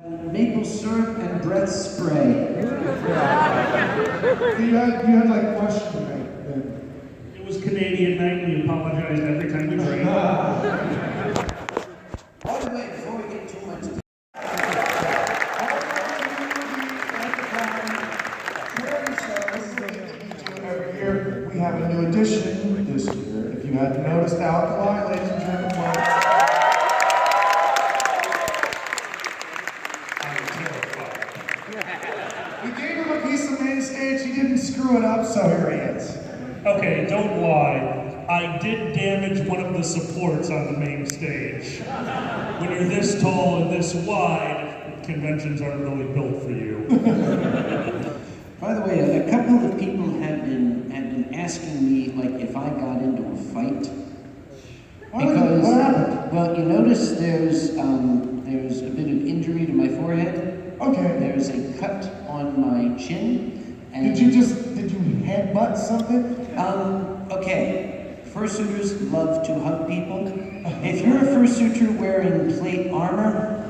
Maple syrup and breath spray. you had like questions then. It was Canadian night, we apologized every time we drank. By the way, before we get too much every year, we have a new addition this year. If you hadn't noticed, alkali, ladies and gentlemen. We gave him a piece of main stage, he didn't screw it up, so here he is. Okay, don't lie. I did damage one of the supports on the main stage. When you're this tall and this wide, conventions aren't really built for you. By the way, a couple of people have been asking me, like, if I got into a fight. Because, what happened? well, you notice there's a bit of injury to my forehead. Okay. There's a cut on my chin. And Did you headbutt something? Okay. Fursuiters love to hug people. If you're a fursuiter wearing plate armor,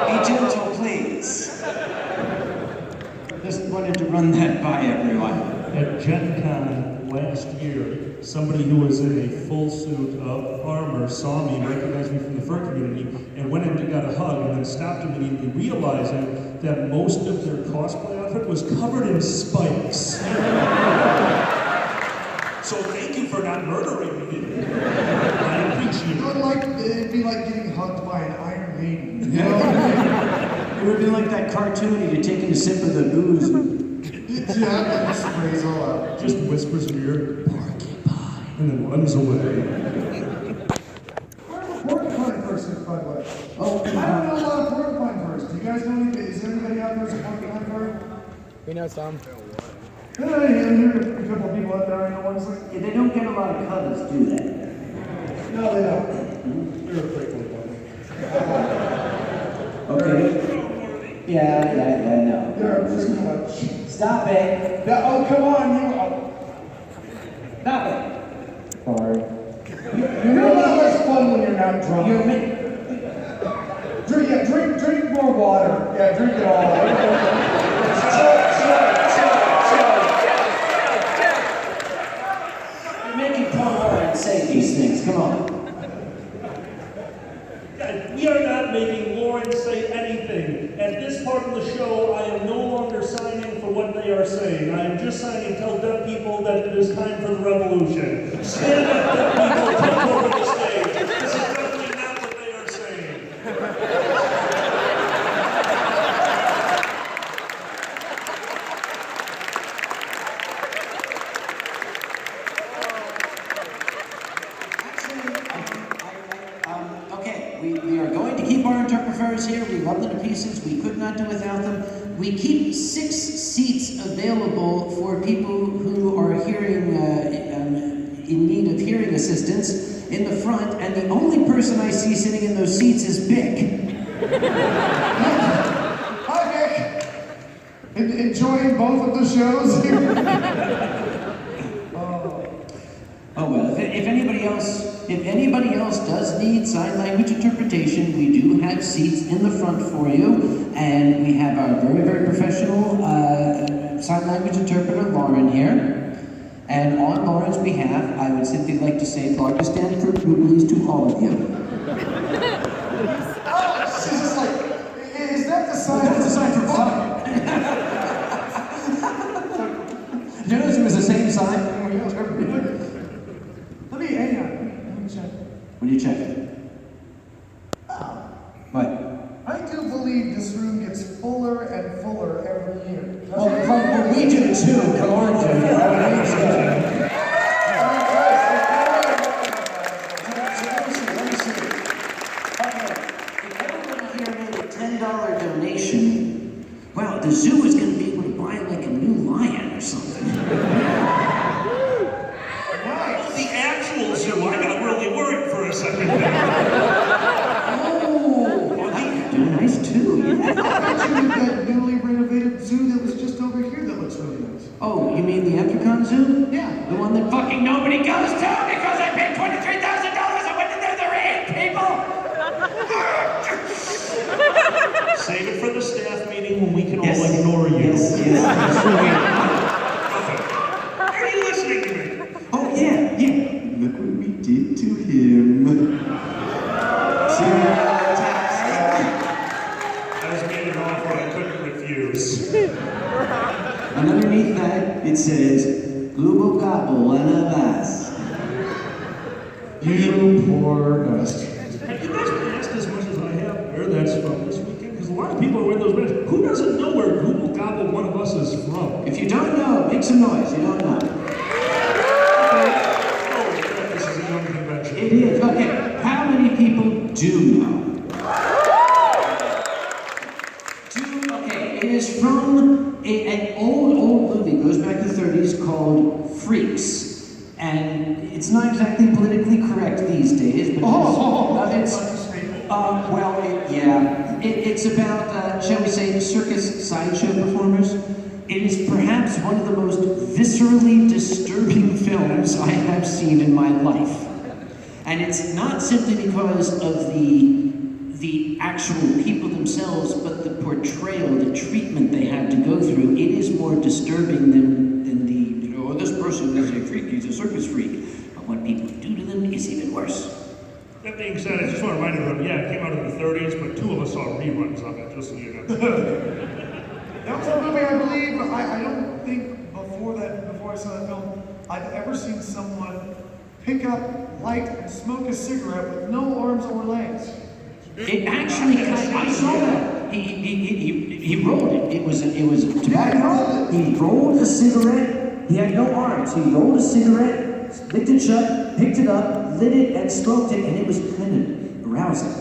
be gentle, please. Just wanted to run that by everyone. At Gen Con last year, somebody who was in a full suit of armor saw me, recognized me from the fur community, and went in and got a hug, and then stopped immediately, realizing that most of their cosplay outfit was covered in spikes. So thank you for not murdering me. I appreciate it. It'd be like getting hugged by an Iron Maiden. You know what I mean? It would be like that cartoon you're taking a sip of the booze. Yeah, it sprays all out. Just whispers in your ear, porcupine, and then runs away. Where's the porcupine person, by the way? Oh, I don't know a lot of porcupine birds. Do you guys know any? Is there anybody out there who's a porcupine bird? We know some. Yeah, a couple of people out there I know honestly. yeah, they don't get a lot of covers, do they? No, they don't. You're a prickly Okay. Yeah, no. They're pretty much. Stop it. Yeah, oh, come on, you. Stop it. Sorry. You're a lot less fun when you're not drunk. You're Drink more water. Yeah, drink it all. You're making Paul Warren say these things. Come on. We are not making Lauren say anything. At this part of the show, I am no longer signing for what they are saying. I am just signing to tell deaf people that it is time for the revolution. Stand up, deaf people, take over the stage. This is definitely not what they are saying. Okay, we are going to keep our interpreters here. We love them to pieces. We could not do without them. We keep 6 seats available for people who are hearing in need of hearing assistance in the front, and the only person I see sitting in those seats is Bick. Hi, Vic. Enjoying both of the shows here. Oh well, if anybody else does need sign language interpretation, we do have seats in the front for you, and we have our very, very professional sign language interpreter, Lauren, here. And on Lauren's behalf, I would simply like to say Pakistan for Jubilees to all of you. She's just like, is that the sign? That's the sign for fuck. You notice it was the same sign? Hang on. Let me check. What are you checking? What? I do believe this room gets fuller and fuller every year. Well, we do too. Come on, dude. Let me see. Okay, if everyone here made a $10 donation, wow, the zoo is going to be able to buy like a new lion or something. The actual zoo, I got really worried for a second there. Oh, you're doing nice too. Yeah. I bet you that newly renovated zoo that was just over here that looks really nice. Oh, you mean the Anthrocon zoo? Yeah. The one that fucking nobody goes to because I paid $23,000 and went in there to raid people? Are you listening to me? Oh, yeah, yeah. Look what we did to him. I was made an offer I couldn't refuse. And underneath that, it says, Google Gobble, one of us. You poor bastard. Have you guys been asked as much as I have where that's from this weekend? Because a lot of people are wearing those bands. Who doesn't know where Google Gobble One of Us is from? If you don't know, make some noise. You don't know. Oh, this is a young convention. It is. Okay. How many people do know? Okay. It is from an old movie. Goes back to the 30s called Freaks. And it's not exactly politically correct these days, but it's about, shall we say, circus sideshow performers. It is perhaps one of the most viscerally disturbing films I have seen in my life. And it's not simply because of the actual people themselves, but the portrayal, the treatment they had to go through. It is more disturbing than this person is a freak, he's a circus freak. But what people do to them is even worse. That being said, I just want to remind everyone, yeah, it came out in the 30s, but 2 of us saw reruns of it, just so you know. That was a movie I believe, I don't think before I saw that film, I've ever seen someone pick up, light, and smoke a cigarette with no arms or legs. It actually, I saw that. He rolled it. It was tobacco. Yeah, he rolled it. He rolled a cigarette. He had no arms. He rolled a cigarette, licked it shut, picked it up, lit it, and smoked it, and it was kind of arousing.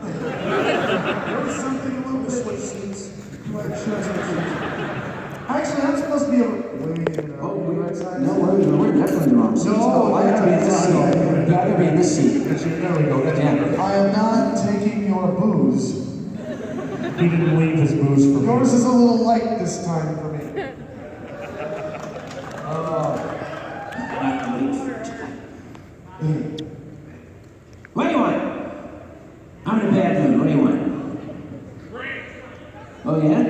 There was something a little bit sweet seats. Actually, I'm supposed to be able to. No, we're definitely in the wrong seats. No, I have to be in this seat. Yeah, I gotta be in this seat. There we go. Yeah. I am not taking your booze. He didn't leave his booze for me. Yours is a little light this time for me. What do you want? I'm in a bad mood. What do you want? Oh, yeah?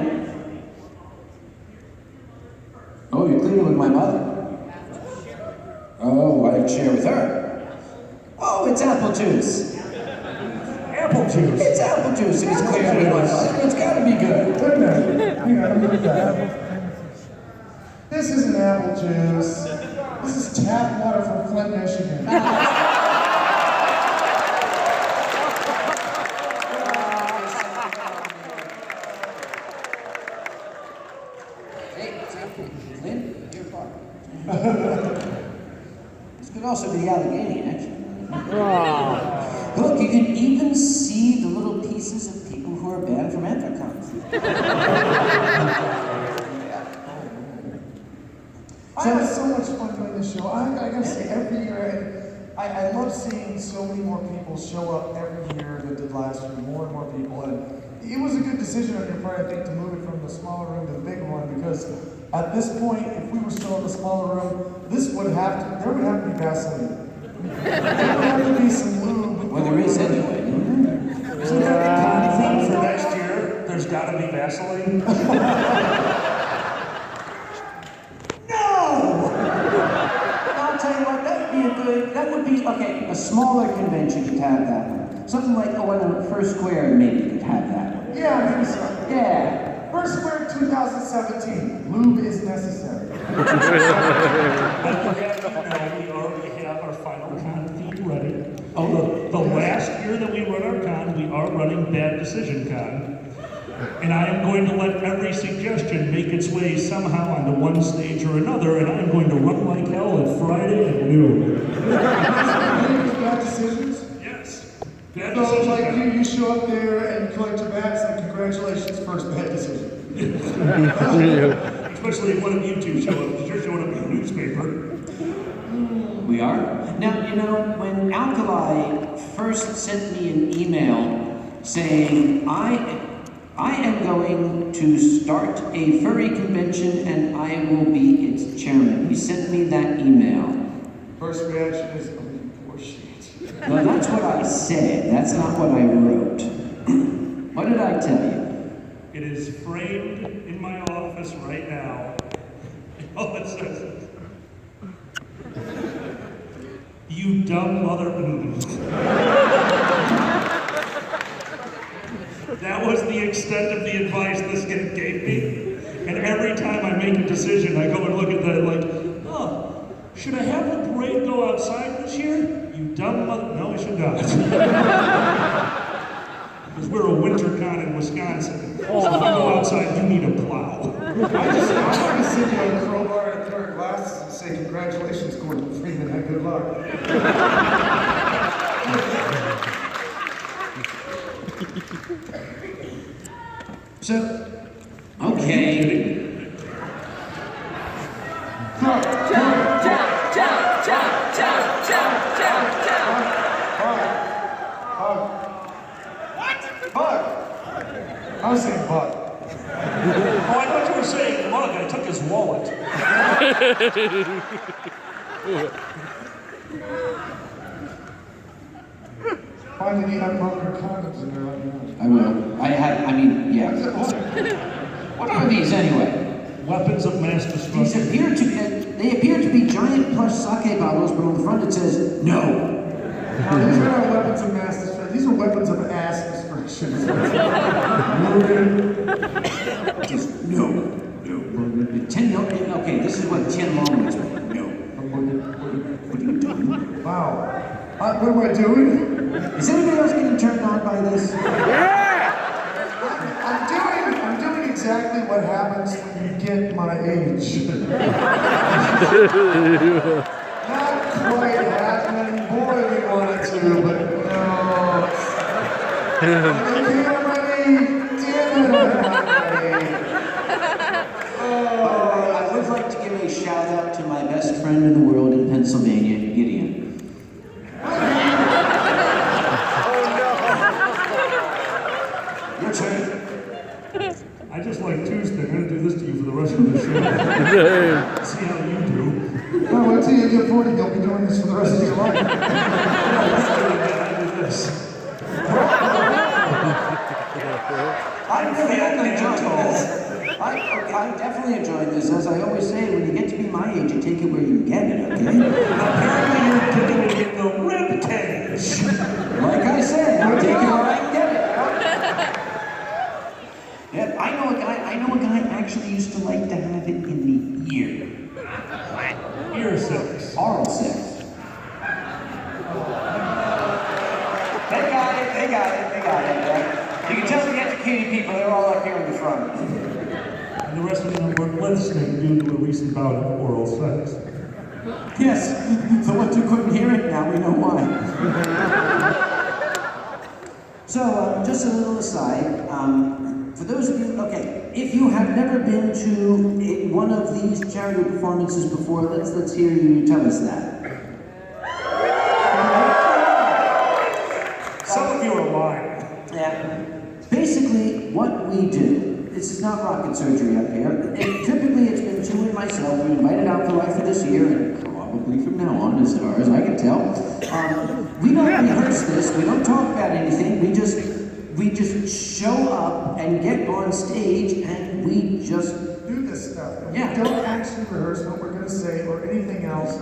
Oh, you're cleaning with my mother? Oh, I share with her. Oh, it's apple juice. Apple juice. It's apple juice. It's clear with my mother. It's gotta be good. Wait a minute. Hang on, look at that. This isn't apple juice. This is tap water from Flint, Michigan. Hey, Lynn, your part. This could also be the Allegheny, actually. Look, you can even see the little pieces of people who are banned from Anthrocon. I have so much fun doing this show. I gotta say, every year, and I love seeing so many more people show up every year than did last year, more and more people. And it was a good decision on your part, I think, to move it from the smaller room to the big one, because at this point, if we were still in the smaller room, there would have to be Vaseline. There would have to be some lube. Well, there is anyway. Isn't that a common thing for next year? There's got to be Vaseline. I'll tell you what, that would be, okay, a smaller convention could have that one. Something like, on the First Square maybe could have that one. Yeah, maybe so. Yeah. First Square 2017, lube is necessary. We already have our final con theme ready. Oh, the last year that we run our con, we are running Bad Decision Con. And I am going to let every suggestion make its way somehow onto one stage or another, and I am going to run like hell at Friday at noon. Bad decisions? Yes. Bad So, Decision like, Con. you show up there and collect your bats, and congratulations, first bad decision. Especially if one of you two show up, because you're showing up in the newspaper. We are? Now, when Alkali first sent me an email saying, I am going to start a furry convention and I will be its chairman. He sent me that email. First reaction is, oh, poor shit. Well, that's what I said. That's not what I wrote. What did I tell you? It is framed in my office right now. All it says is, "You dumb mother." That was the extent of the advice this kid gave me. And every time I make a decision, I go and look at that like, oh, should I have the parade go outside this year? You dumb mother. No, we should not. Because we're a winter con in Wisconsin. So if I go outside, you need a plow. I want to send you a crowbar and a pair of glasses and say, congratulations, Gordon Freeman, and good luck. So, okay. Bug. I was saying bug. Oh, I thought you were saying mug. I took his wallet. Find any unbroken condoms in there right now. I will. Yeah. What are these anyway? Weapons of mass They destruction. appear to be giant plush sake bottles, but on the front it says no. These are not weapons of mass destruction. These are weapons of ass destruction. Just no. 10 no. Okay, this is what 10 long ones are. No. What are you doing? Wow. What am I doing? Is anybody else getting turned on by this? I'm doing exactly what happens when you get my age. Not quite happening. Boy, we wanted to, but no. I'm ready. Damn it, I'm not ready. I would like to give a shout out to my best friend in the world in Pennsylvania, Gideon. Your turn. I just like Tuesday. I'm going to do this to you for the rest of the show. See how you do. No, wait till you get 40, you'll be doing this for the rest of your life. I do this. I'm definitely enjoying this. As I always say, when you get to be my age, you take it where you get it, okay? Apparently you're getting it in the rib cage. Like I said, I'll take it where I can get it. Yeah, I know a guy actually used to like to have it in the ear. Ear sex. Oral sex. They got it. Right? You can tell the educated people, they're all up here in the front. And the rest of them were listening due to a recent bout of oral sex. Yes, the ones who couldn't hear it, now we know why. So, just a little aside, for those of you, okay, if you have never been to one of these charity performances before, let's hear you tell us that. Some of you are lying. Yeah. Basically, what we do, this is not rocket surgery up here. Typically, it's been Chew and myself. We invited out for life for this year, and probably from now on, as far as I can tell. We don't rehearse this. We don't talk about anything. We just show up and get on stage, and we just Do this stuff. Yeah. We don't actually rehearse what we're going to say or anything else.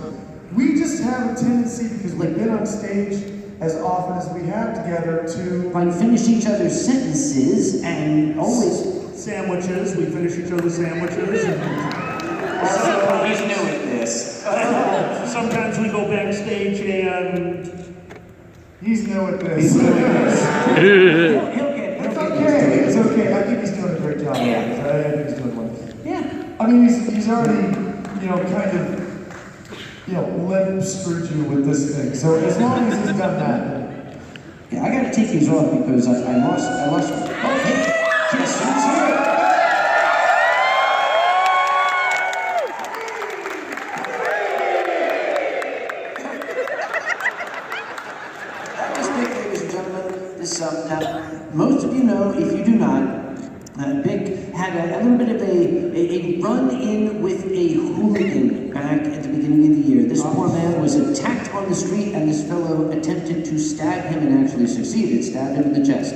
We just have a tendency, because we've been on stage as often as we have together, to like finish each other's sentences and always. Sandwiches. We finish each other's sandwiches. And He's new at this. sometimes we go backstage and he's new at this. He'll get. It's okay. It's okay. I think he's doing a great job. Yeah. I think he's doing well. Yeah. I mean, he's already, kind of, limp screwed you with this thing. So as long as he's done that. Yeah, I gotta take these off because I lost. Okay. Yes, who's here? That was big, ladies and gentlemen. This now, most of you know, if you do not, Big had a little bit of a run-in with a hooligan back at the beginning of the year. This poor man was attacked on the street, and this fellow attempted to stab him and actually succeeded, stabbed him in the chest.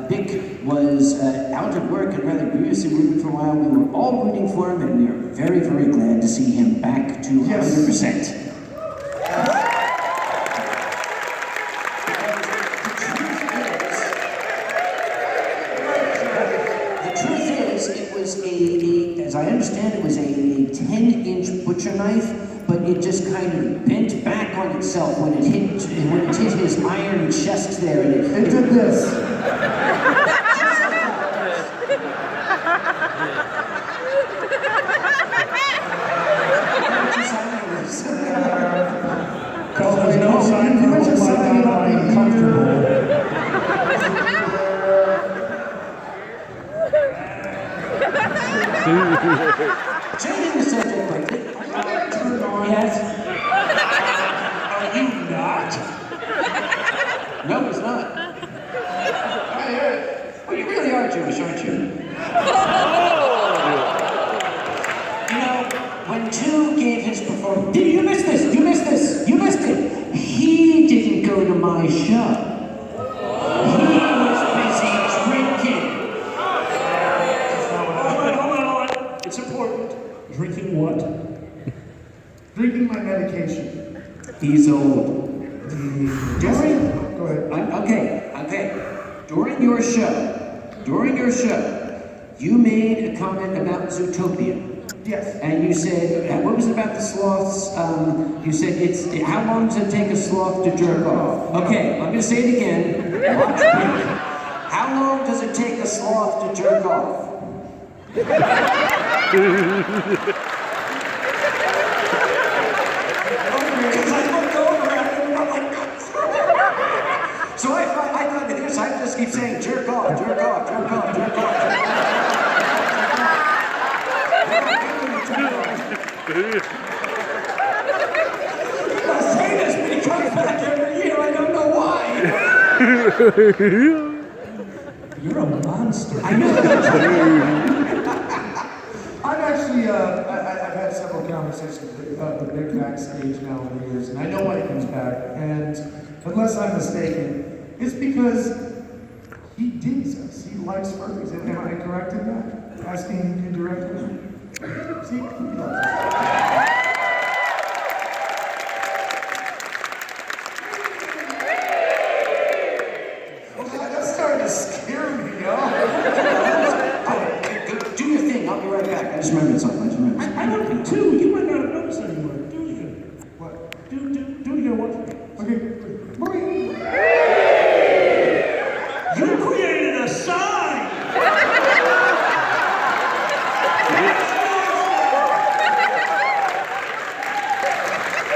Vic was out of work and rather grievously wounded for a while. We were all rooting for him, and we are very, very glad to see him back to 100%. As I understand, it was a 10-inch butcher knife, but it just kind of bent back on itself when it hit his iron chest there. And it did this. There's no sign for just signing about being uncomfortable. Changing the subject quickly. Yes. Are you not? No, it's not. Well, you really are Jewish, aren't you? You know, when Two gave his performance, you missed this, you missed this, you missed it. He didn't go to my show. He was busy drinking. Hold on. It's important. Drinking what? Drinking my medication. He's old. Go ahead. Okay. During your show, you made a comment about Zootopia. Yes. And you said, what was it about the sloths? You said, how long does it take a sloth to jerk off? Okay, I'm going to say it again. Watch quick. How long does it take a sloth to jerk off? So I thought with this, I just keep saying jerk off, jerk off, jerk off, jerk off. I say this, but he comes back every year. I don't know why. You're a monster. I know. I've actually, I've had several conversations with the Vic backstage now over the years, and I know why he comes back. And unless I'm mistaken, it's because he digs us. He likes furries. Am I correct in that? Asking you directly. See, he loves us. That's starting to scare me, y'all. Do your thing. I'll be right back. I just remembered something. I don't think too. You might not have noticed anymore. Do it again. What? Do it again. What? Okay. You created a sign!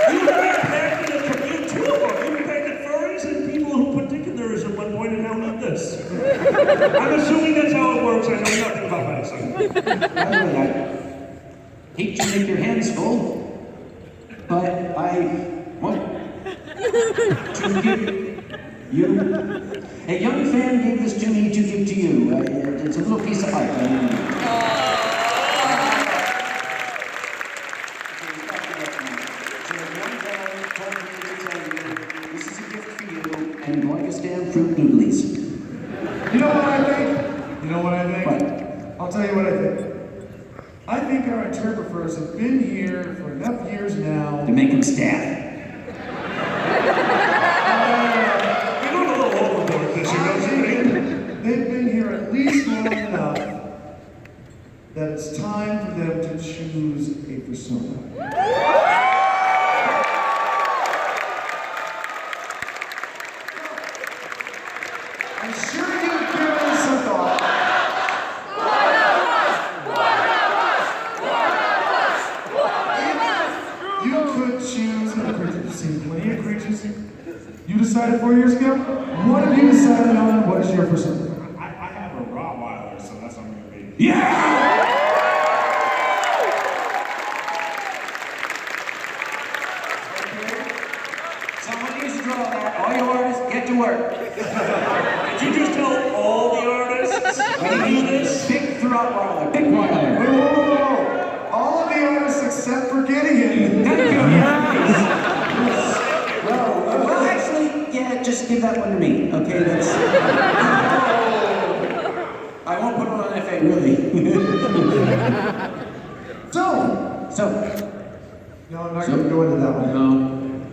You impacted a community, two of them. You impacted furries and people who put dick in theirs at one point and now need this. I'm assuming that's how it works. I know nothing about medicine. By the way, I hate to make your hands full, but I want to give you. A young fan gave this to me to give to you. It's a little piece of art. This is a gift for you, and Gorgastan Fruit Noodlies. You know what I think? What? I'll tell you what I think. I think our interpreters have been here for enough years now To make them stab. They've been here at least long enough that it's time for them to choose a persona. I'm sure you've given this some thought. You could choose a creature. You've seen plenty of creatures. You decided 4 years ago? What have you decided on? What is your persona? I have a Rottweiler, so that's what I'm going to be. Yeah! Someone needs to draw that. All you artists, get to work. Did you just tell all the artists to do this? Big Rottweiler. Big Rottweiler. Whoa. All of the artists except for Gideon. Thank you. Well, actually, yeah, that, just give that one to me, okay? That's... I won't put it on FA, really. So. No, I'm not going to go into that one. No.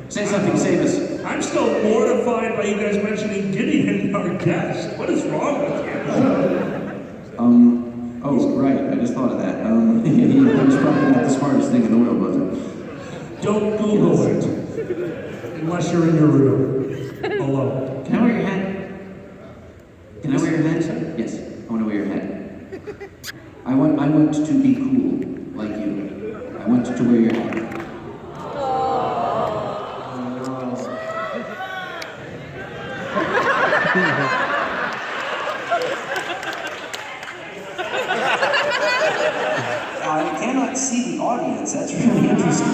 Say something, save us. I'm still mortified by you guys mentioning Gideon, our guest. What is wrong with you? Oh, right, I just thought of that. He was probably not the smartest thing in the world, was it? Don't Google it. Unless you're in your room. Alone. Can I wear your hat? Can I wear your hat? Yes, I want to wear your hat. I want to be cool, like you. I want to wear your hat. I cannot see the audience. That's really interesting.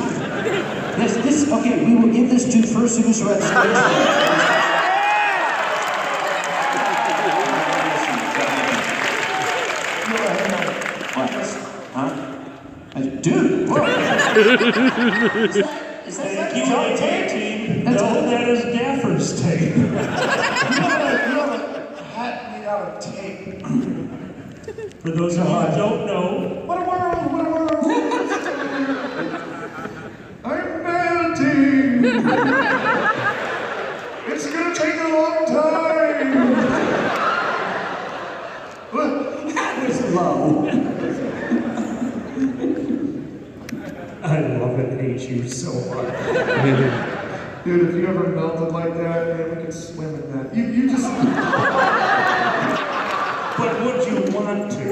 Okay, we will give this to first who's at stage. Huh? Dude, what? Is that Thank you, team. No, that is Gaffer's tape. You have a hat made out of tape. For those of you who don't know, What a world, what a world. I'm melting. It's gonna take a long time. that was low? I love and hate you so much. Dude, if you ever melted like that, man, we could swim in that. You just... But would you want to?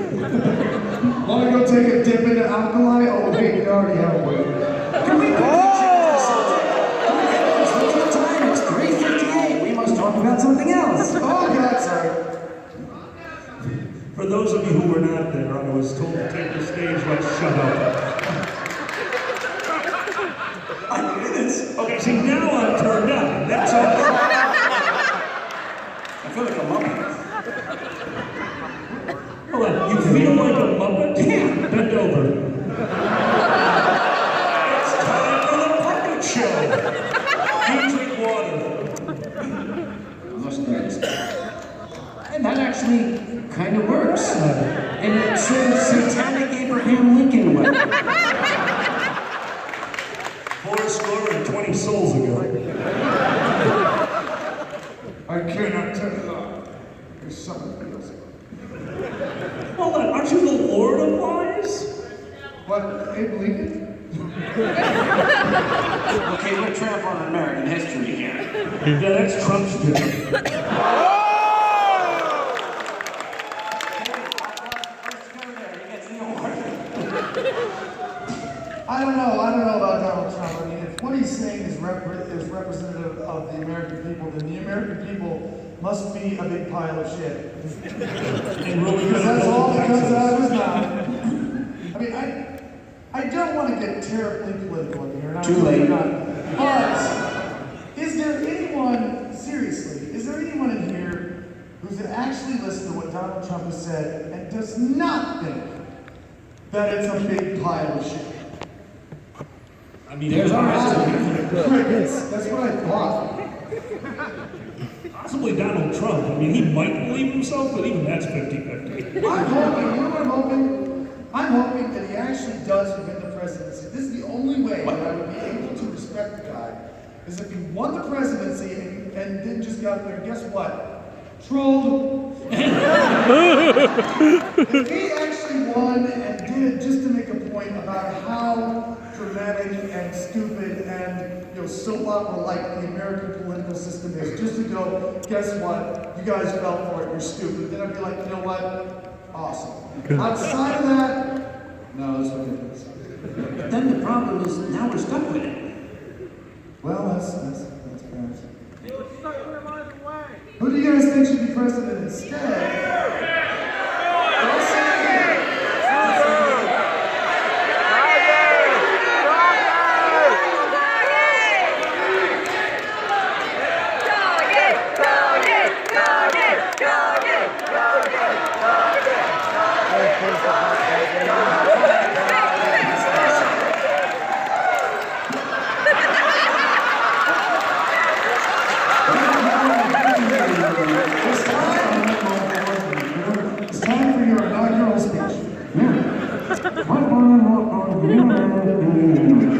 Want to go take a dip into alkali? Oh, wait, you already have a boyfriend. Can we Look at the time. It's 3:58. We must talk about something else. Oh, God, sorry. For those of you who were not there, I was told to take the stage like shut up. I knew this. Okay, see, now I'm turned up. That's all. I feel like a muppet. Hold on, you feel like a muppet? Yeah. Bend over. It's time for the puppet show. You drink water. Almost there. And that actually kind of works. In a sort of satanic Abraham Lincoln way. 420 souls ago. I cannot turn it off. There's something else. Hold on, aren't you the Lord of Lies? What, Abe Lincoln? Okay, we're trampling on American history here. Yeah, that's Trump's job. I don't know about Donald Trump. I mean, if what he's saying is representative of the American people, then the American people must be a big pile of shit. And really Because that's all that comes out of his mouth. I mean, I don't want to get terribly political in here. Too late. But is there anyone, seriously, is there anyone in here who's actually listened to what Donald Trump has said and does not think that it's a big pile of shit? I mean, There's our answer. Crickets. That's what I thought. possibly Donald Trump. I mean, he might believe himself, but even that's 50-50. I'm hoping, you know what I'm hoping? I'm hoping that he actually does win the presidency. This is the only way that I would be able to respect the guy, is if he won the presidency and then just got there, guess what? Trolled. If he actually won and did it just to make a point about how dramatic and stupid and soap opera like the American political system is, just to go, guess what? You guys fell for it, you're stupid. Then I'd be like, you know what? Awesome. Outside of that, no, it's ridiculous. But then the problem is now we're stuck with it. Well, that's perhaps. Who do you guys think should be president instead?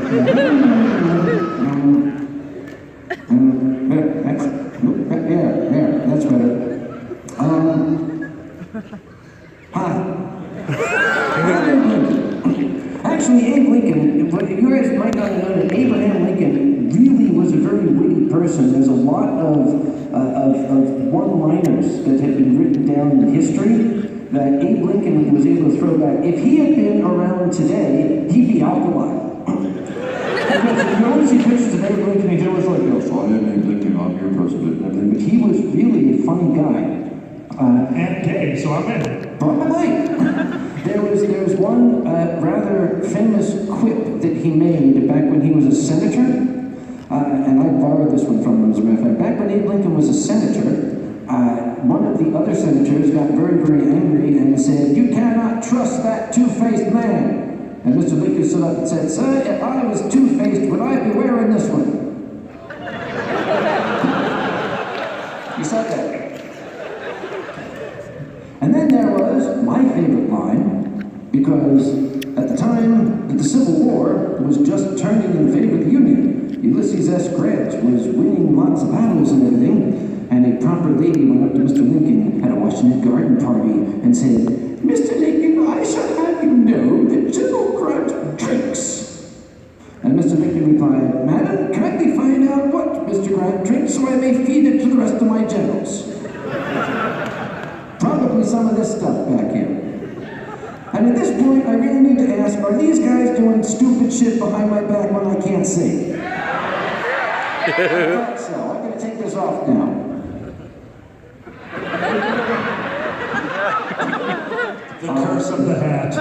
That's better. Hi. Actually, Abe Lincoln, you guys might not know that Abraham Lincoln really was a very witty person. There's a lot of one-liners that have been written down in history that Abe Lincoln was able to throw back. If he had been around today, he'd be alkaline. Because you always see pictures of Abe Lincoln, he's always like, yes, I am Abe Lincoln, I'm your president, and everything. But he was really a funny guy. And gay, so I'm in. Probably. There was one rather famous quip that he made back when he was a senator, and I borrowed this one from him as a matter of fact. Back when Abe Lincoln was a senator, one of the other senators got very, very angry and said, "You cannot trust that two-faced man." And Mr. Lincoln stood up and said, "Sir, if I was two-faced, would I be wearing this one?" He said that. And then there was my favorite line, because at the time that the Civil War was just turning in favor of the Union, Ulysses S. Grant was winning lots of battles and everything, and a proper lady went up to Mr. Lincoln at a Washington Garden party and said, "Mr. Lincoln, I shall have you know that General Grant drinks." And Mr. Lincoln replied, "Madam, kindly find out what Mr. Grant drinks so I may feed it to the rest of my generals." Probably some of this stuff back here. And at this point, I really need to ask, are these guys doing stupid shit behind my back when I can't see? I thought so. I'm going to take this off now. The curse of the hat.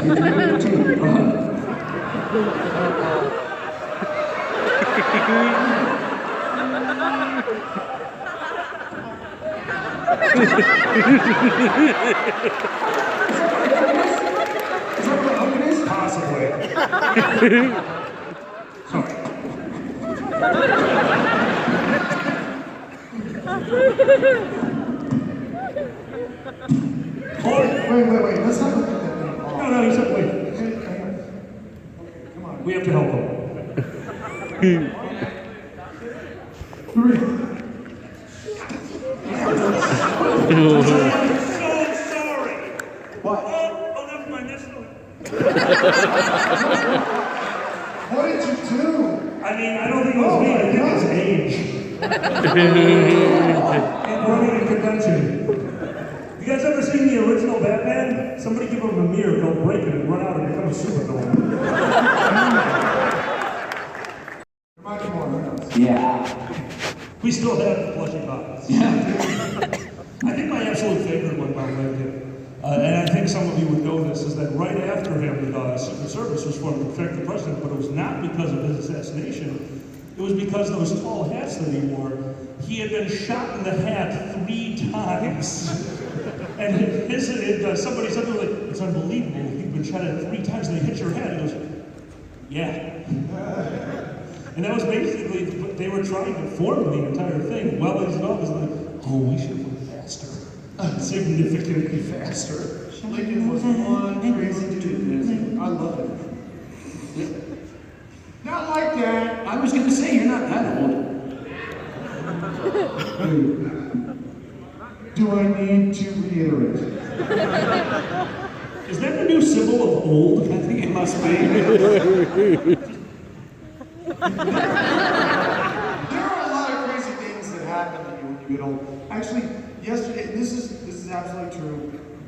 Possibly. Sorry. Wait. Let's not look at that thing. No, he said wait. Okay, hang on. Okay, come on. We have to help him. 3. I'm so sorry. What? Oh, never mind. That's not. What did you do? I mean, I don't think it was me. I think it's age. And running a convention. You guys ever seen the original Batman? Somebody give him a mirror, he'll break it and run out and become a supervillain. Remind me more. Yeah. We still have the plushy bottles. Yeah. I think my absolute favorite one about Lincoln, and I think some of you would know this, is that right after him, the Secret Service was formed to protect the president, but it was not because of his assassination. It was because those tall hats that he wore. He had been shot in the hat 3 times. And somebody said to him, like, "It's unbelievable. You've been shot at 3 times and they hit your head." He goes, "Yeah." And that was basically, they were trying to form the entire thing. Well, his dog was like, "Oh, we should have went faster." Significantly faster. Lincoln was one crazy dude. I love it. Not like that. I was going to say, you're not that old. Do I need to reiterate? Is that the new symbol of old? I think it must be. There are a lot of crazy things that happen to you when you get old. Actually, yesterday, this is absolutely true.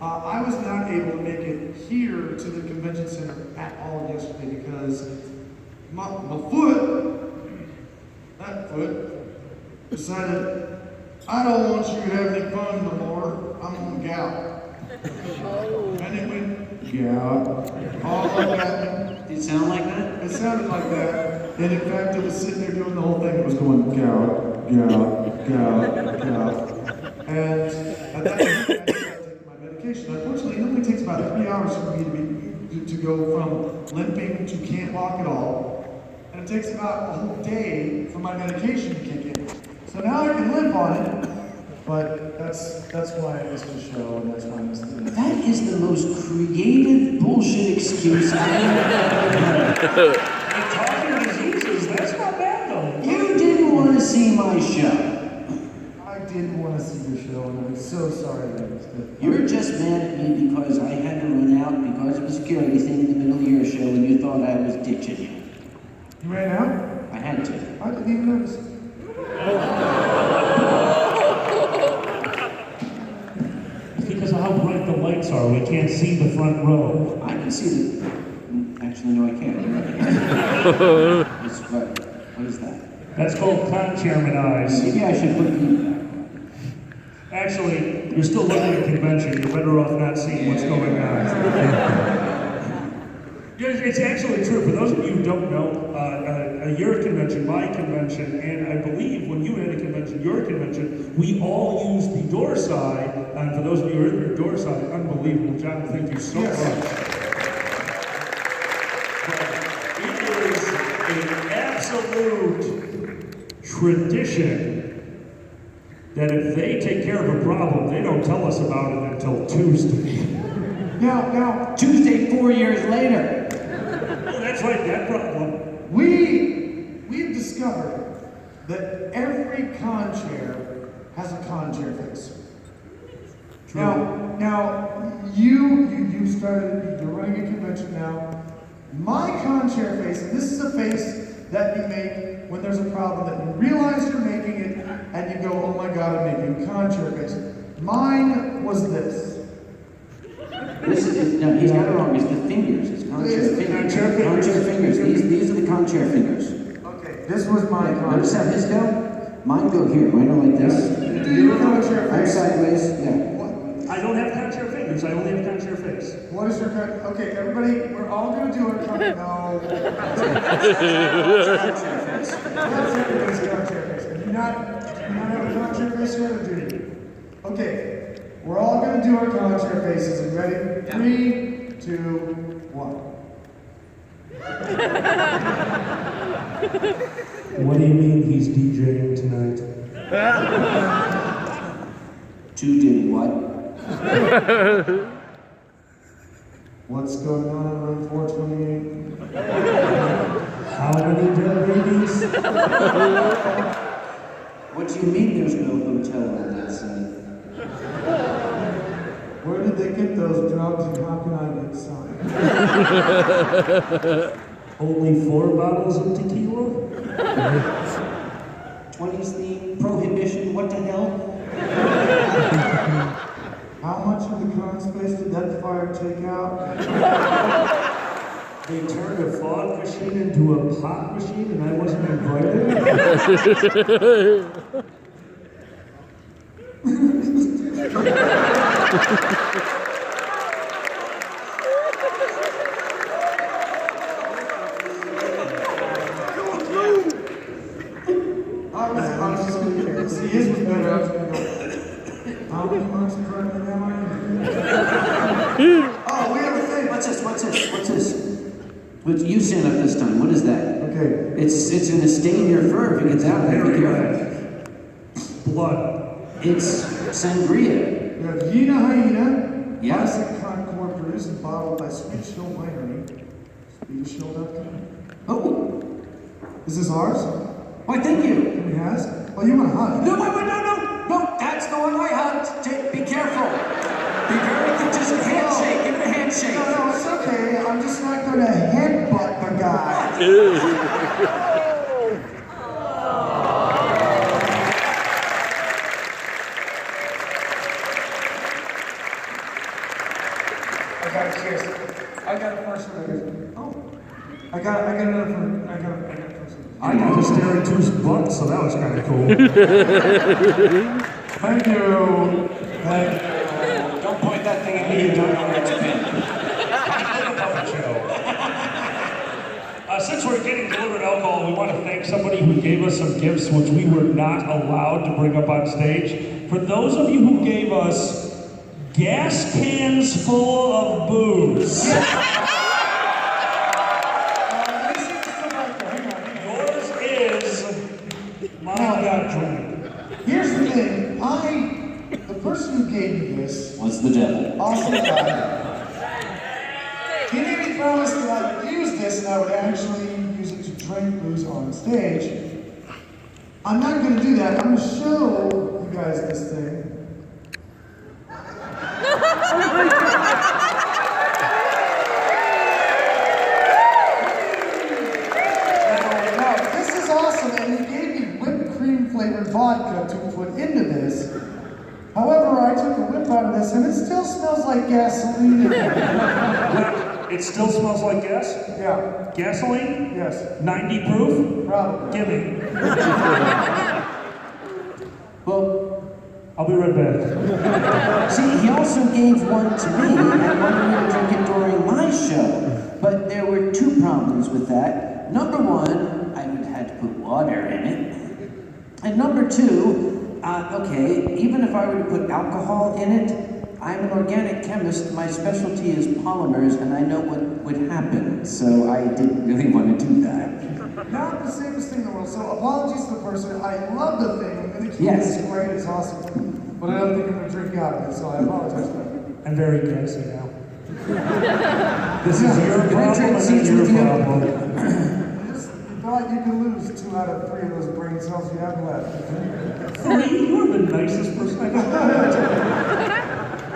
I was not able to make it here to the convention center at all yesterday because my foot, that foot, decided, "I don't want you to have any fun no more. I'm on gout." And it went gout all like that. Did it sound like that? It sounded like that. And in fact, it was sitting there doing the whole thing. It was going gout, gout, gout, gout. And at that point, I started taking my medication. Unfortunately, it only takes about 3 hours for me to go from limping to can't walk at all. And it takes about a whole day for my medication to kick in. So now I can limp on it, but that's why I missed the show, and that's why I missed the next. That is the most creative bullshit excuse I've ever heard. Talking disease show. I didn't want to see the show, and I'm so sorry that I missed it. You're just mad at me because I had to run out because of a security thing in the middle of your show and you thought I was ditching you. You ran out? I had to. I didn't even notice. It's because of how bright the lights are. We can't see the front row. I can see the... Actually, no, I can't. It's what is that? That's called con-chairman eyes. Maybe I should put the... Actually, you're still looking at convention. You're better off not seeing what's going on. It's actually true. For those of you who don't know, your convention, my convention, and I believe when you had a convention, your convention, we all used the door side. And for those of you who are in your door side, unbelievable, John. Thank you so much. It is an absolute tradition that if they take care of a problem, they don't tell us about it until Tuesday. Now, Tuesday 4 years later. That's right, that problem. we've discovered that every con chair has a con chair face. True. Now, you started, you're running a convention now. My con chair face, and this is a face that you make when there's a problem that you realize you're making it, and you go, oh my God, I'm making a con chair face. Mine was this. This is, no, he's got it wrong. It's the fingers. It's conchair fingers. Conchair fingers. These are the conchair fingers. Okay, this was my con Notice how chair. his go? Mine go here. Mine are like this. Do your con chair I'm face. sideways. Yeah. What? I don't have con-chair fingers, I only have con-chair face. What is your con? Okay, everybody, we're all gonna do our con. No. That's everybody's con chair face. Do you not have a con chair face yet, or do you? Okay, we're all gonna do our con chair faces. Are you ready? Yeah. 3, 2, 1. What do you mean he's DJing tonight? Two did what? What's going on in room 428? How many dead babies? What do you mean there's no hotel on that side? Where did they get those drugs and how can I get some? Only 4 bottles of tequila? 20s theme, prohibition, what the hell? How much of the con space did that fire take out? They turned a fog machine into a pop machine and I wasn't invited? I was just gonna care. See, his was better. I was gonna go, how many months of pregnant am I? Oh, we have a thing. What's this? You stand up this time. What is that? Okay. It's gonna stain your fur if it gets out there. Be careful. Blood. It's sangria. We have Yena Hyena. Yeah. Classic Concord produced and bottled by Swedish Hill Winery. SwedishHill.com. Oh, Is this ours? why thank you. It has? Oh, you want a hug? No, wait, no, that's the one I hugged. Be careful. Be very good. Just a handshake. Give it a handshake. No, it's okay. I'm just not gonna headbutt the guy. I got a kiss. I got a first one. Oh. I got another one. I got a first one. I got to stare into his butt, so that was kind of cool. Thank you. Thank you. Don't point that thing at me. You don't know where it's been. Since we're getting delivered alcohol, we want to thank somebody who gave us some gifts which we were not allowed to bring up on stage. For those of you who gave us gas cans full of booze. Yours is mine got drunk. Here's the thing. The person who gave me this, What's the devil? awesome guy, he made me promise that I would use this and I would actually use it to drink booze on stage. I'm not going to do that. I'm going to show you guys this thing. Now, this is awesome, and he gave me whipped cream flavored vodka to put into this. However, I took a whip out of this, and it still smells like gasoline. It still smells like gas? Yeah. Gasoline? Yes. 90 proof? Probably. Gimme. Well, I'll be right back. see, he also gave one to me and wanted me to drink it during my show. But there were two problems with that. Number one, I would have to put water in it. And number two, okay, even if I were to put alcohol in it, I'm an organic chemist. My specialty is polymers, and I know what would happen. So I didn't really want to do that. Not the safest thing in the world, so apologies to the person. I love the thing. I'm going to keep Yes. this great. It's awesome. But I don't think I'm going to drink out of it, so I apologize for that. I'm very gassy now. This is your Can I problem trade and seats your with you? problem. You thought you could lose 2 out of 3 of those brain cells you have left. Three? You're the nicest person I've ever met.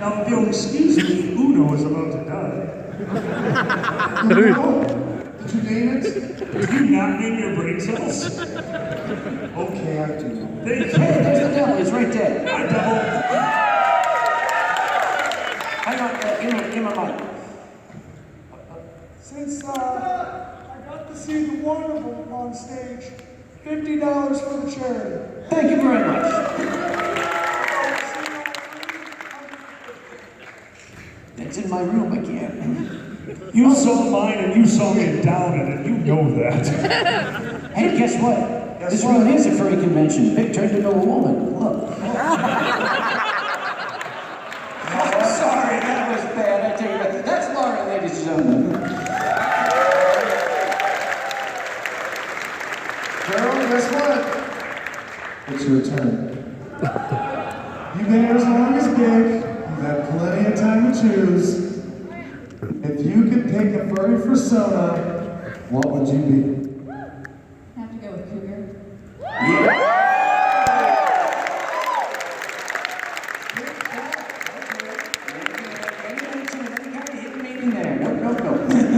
Now, if you'll excuse me, Uno is about to die. Did you name it? Did you not name your brain cells? Okay, I do. They Hey, there's the devil. It's right there. Hi, devil. Hang on, give him a mic. Since I got to see the Wonderful on stage, $50 for the charity. Thank you very much. It's in my room again. You saw mine and you saw me down in it. You know that. Hey, guess what? This room is a furry convention. Vic turned into a woman. Look. Sorry, that was bad. I take it back. That's Lauren, ladies and gentlemen. Carol, guess what? It's your turn. You've been here as long as Vic. You've had plenty of time to choose. If you could pick a furry persona, what would you be? Have to go with cougar.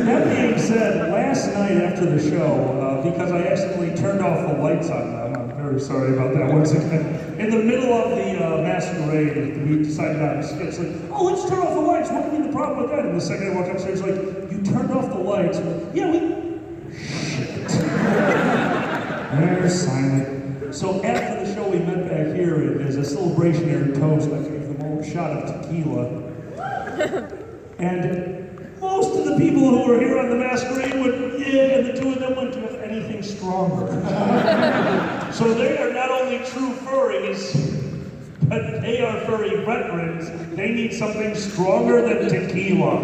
That being said, last night after the show, because I accidentally turned off the lights on them, I'm very sorry about that once again. In the middle of the masquerade, we decided on a sketch like, oh, let's turn off the lights. What would be the problem with that? And the second I walked upstairs, like, you turned off the lights. Yeah, we. Shit. They're silent. So after the show, we met back here, and as a celebrationary toast, I gave them all a shot of tequila. And most of the people who were here on the masquerade went, yeah, and the two of them went, do you have anything stronger? So they are not only true furries, but they are furry veterans. They need something stronger than tequila.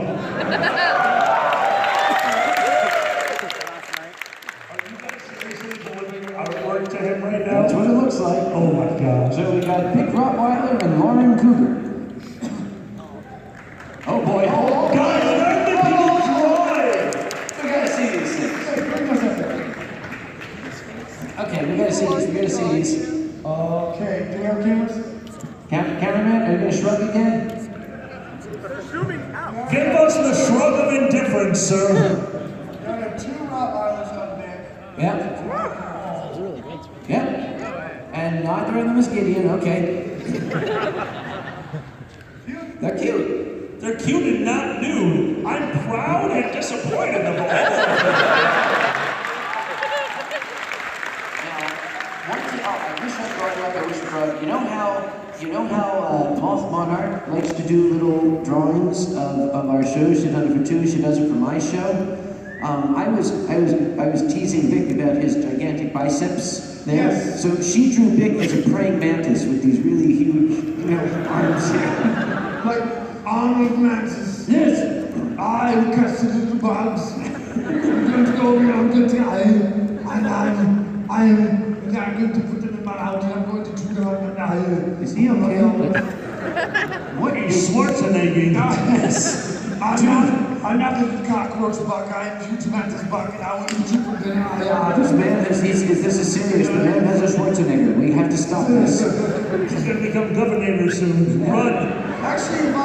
Are you guys seriously delivering artwork to him right now? That's what it looks like. Oh my God. So we got Vic Rottweiler and Lauren Cougar. Oh boy. Guys, let the people drive! We gotta see these things. Okay, we gotta see these. We gotta see these. Okay, do we have cameras? Cameraman, are you gonna shrug again? Give us the shrug of indifference, sir. I have 2 Rottweilers on deck. Yep. Yep. And neither of them is Gideon, okay. They're cute. They're cute and not nude. I'm proud and disappointed of all of them. Now, one thing, I wish I brought it up, I wish I brought it. You know how Moth Monarch likes to do little drawings of our shows? She does it for 2, she does it for my show. I was teasing Vic about his gigantic biceps there. Yes. So she drew Vic as a praying mantis with these really huge, arms here. Like Arnold Mantis. Yes. I'm casted into bugs. I'm going to go around the time, and I'm not going to put them in my mouth, and I'm going to chew them on my eye. Is he okay? What He's Schwarzenegger. Yes. I'm not I'm not the cockroach buck, I'm huge Mantis buck, and I will eat you for dinner. This man has, this is serious. The man has a Schwarzenegger. We have to stop this. He's gonna become governor soon. Run. Actually, if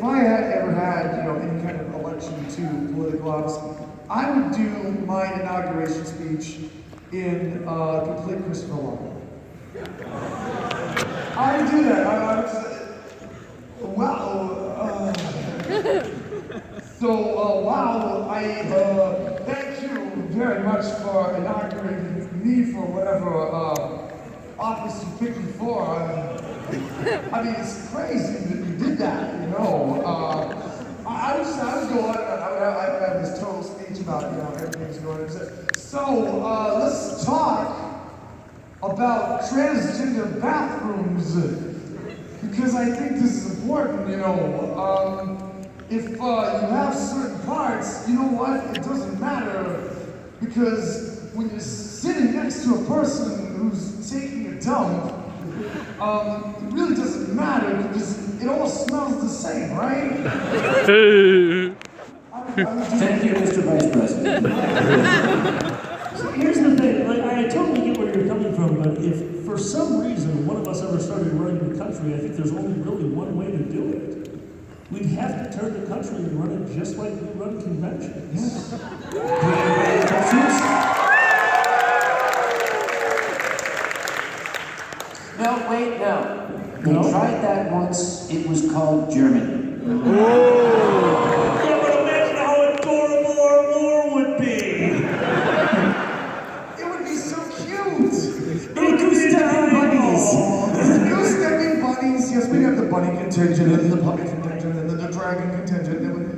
I had ever had, any kind of election to political office, I would do my inauguration speech in complete Christopher Long. I would do that. I would say, wow. Thank you very much for inaugurating me for whatever office you picked me for. I mean, it's crazy that you did that, I would go on and I would have this total speech about, everything's going. So, let's talk about transgender bathrooms, because I think this is important, if you have certain parts, you know what, it doesn't matter, because when you're sitting next to a person who's taking a dump, it really doesn't matter, because it all smells the same, right? Thank you, Mr. Vice President. So here's the thing, I totally get where you're coming from, but if for some reason one of us ever started running the country, I think there's only really one way to do it. We'd have to turn the country and run it just like we run conventions. Yes. No, wait, no. We tried that once. It was called Germany. Yeah, but imagine how adorable our war would be. It would be so cute. Goose-stepping bunnies. Goose-stepping bunnies. Yes, we have the bunny contingent and the puppy contingent and the dragon contingent. It would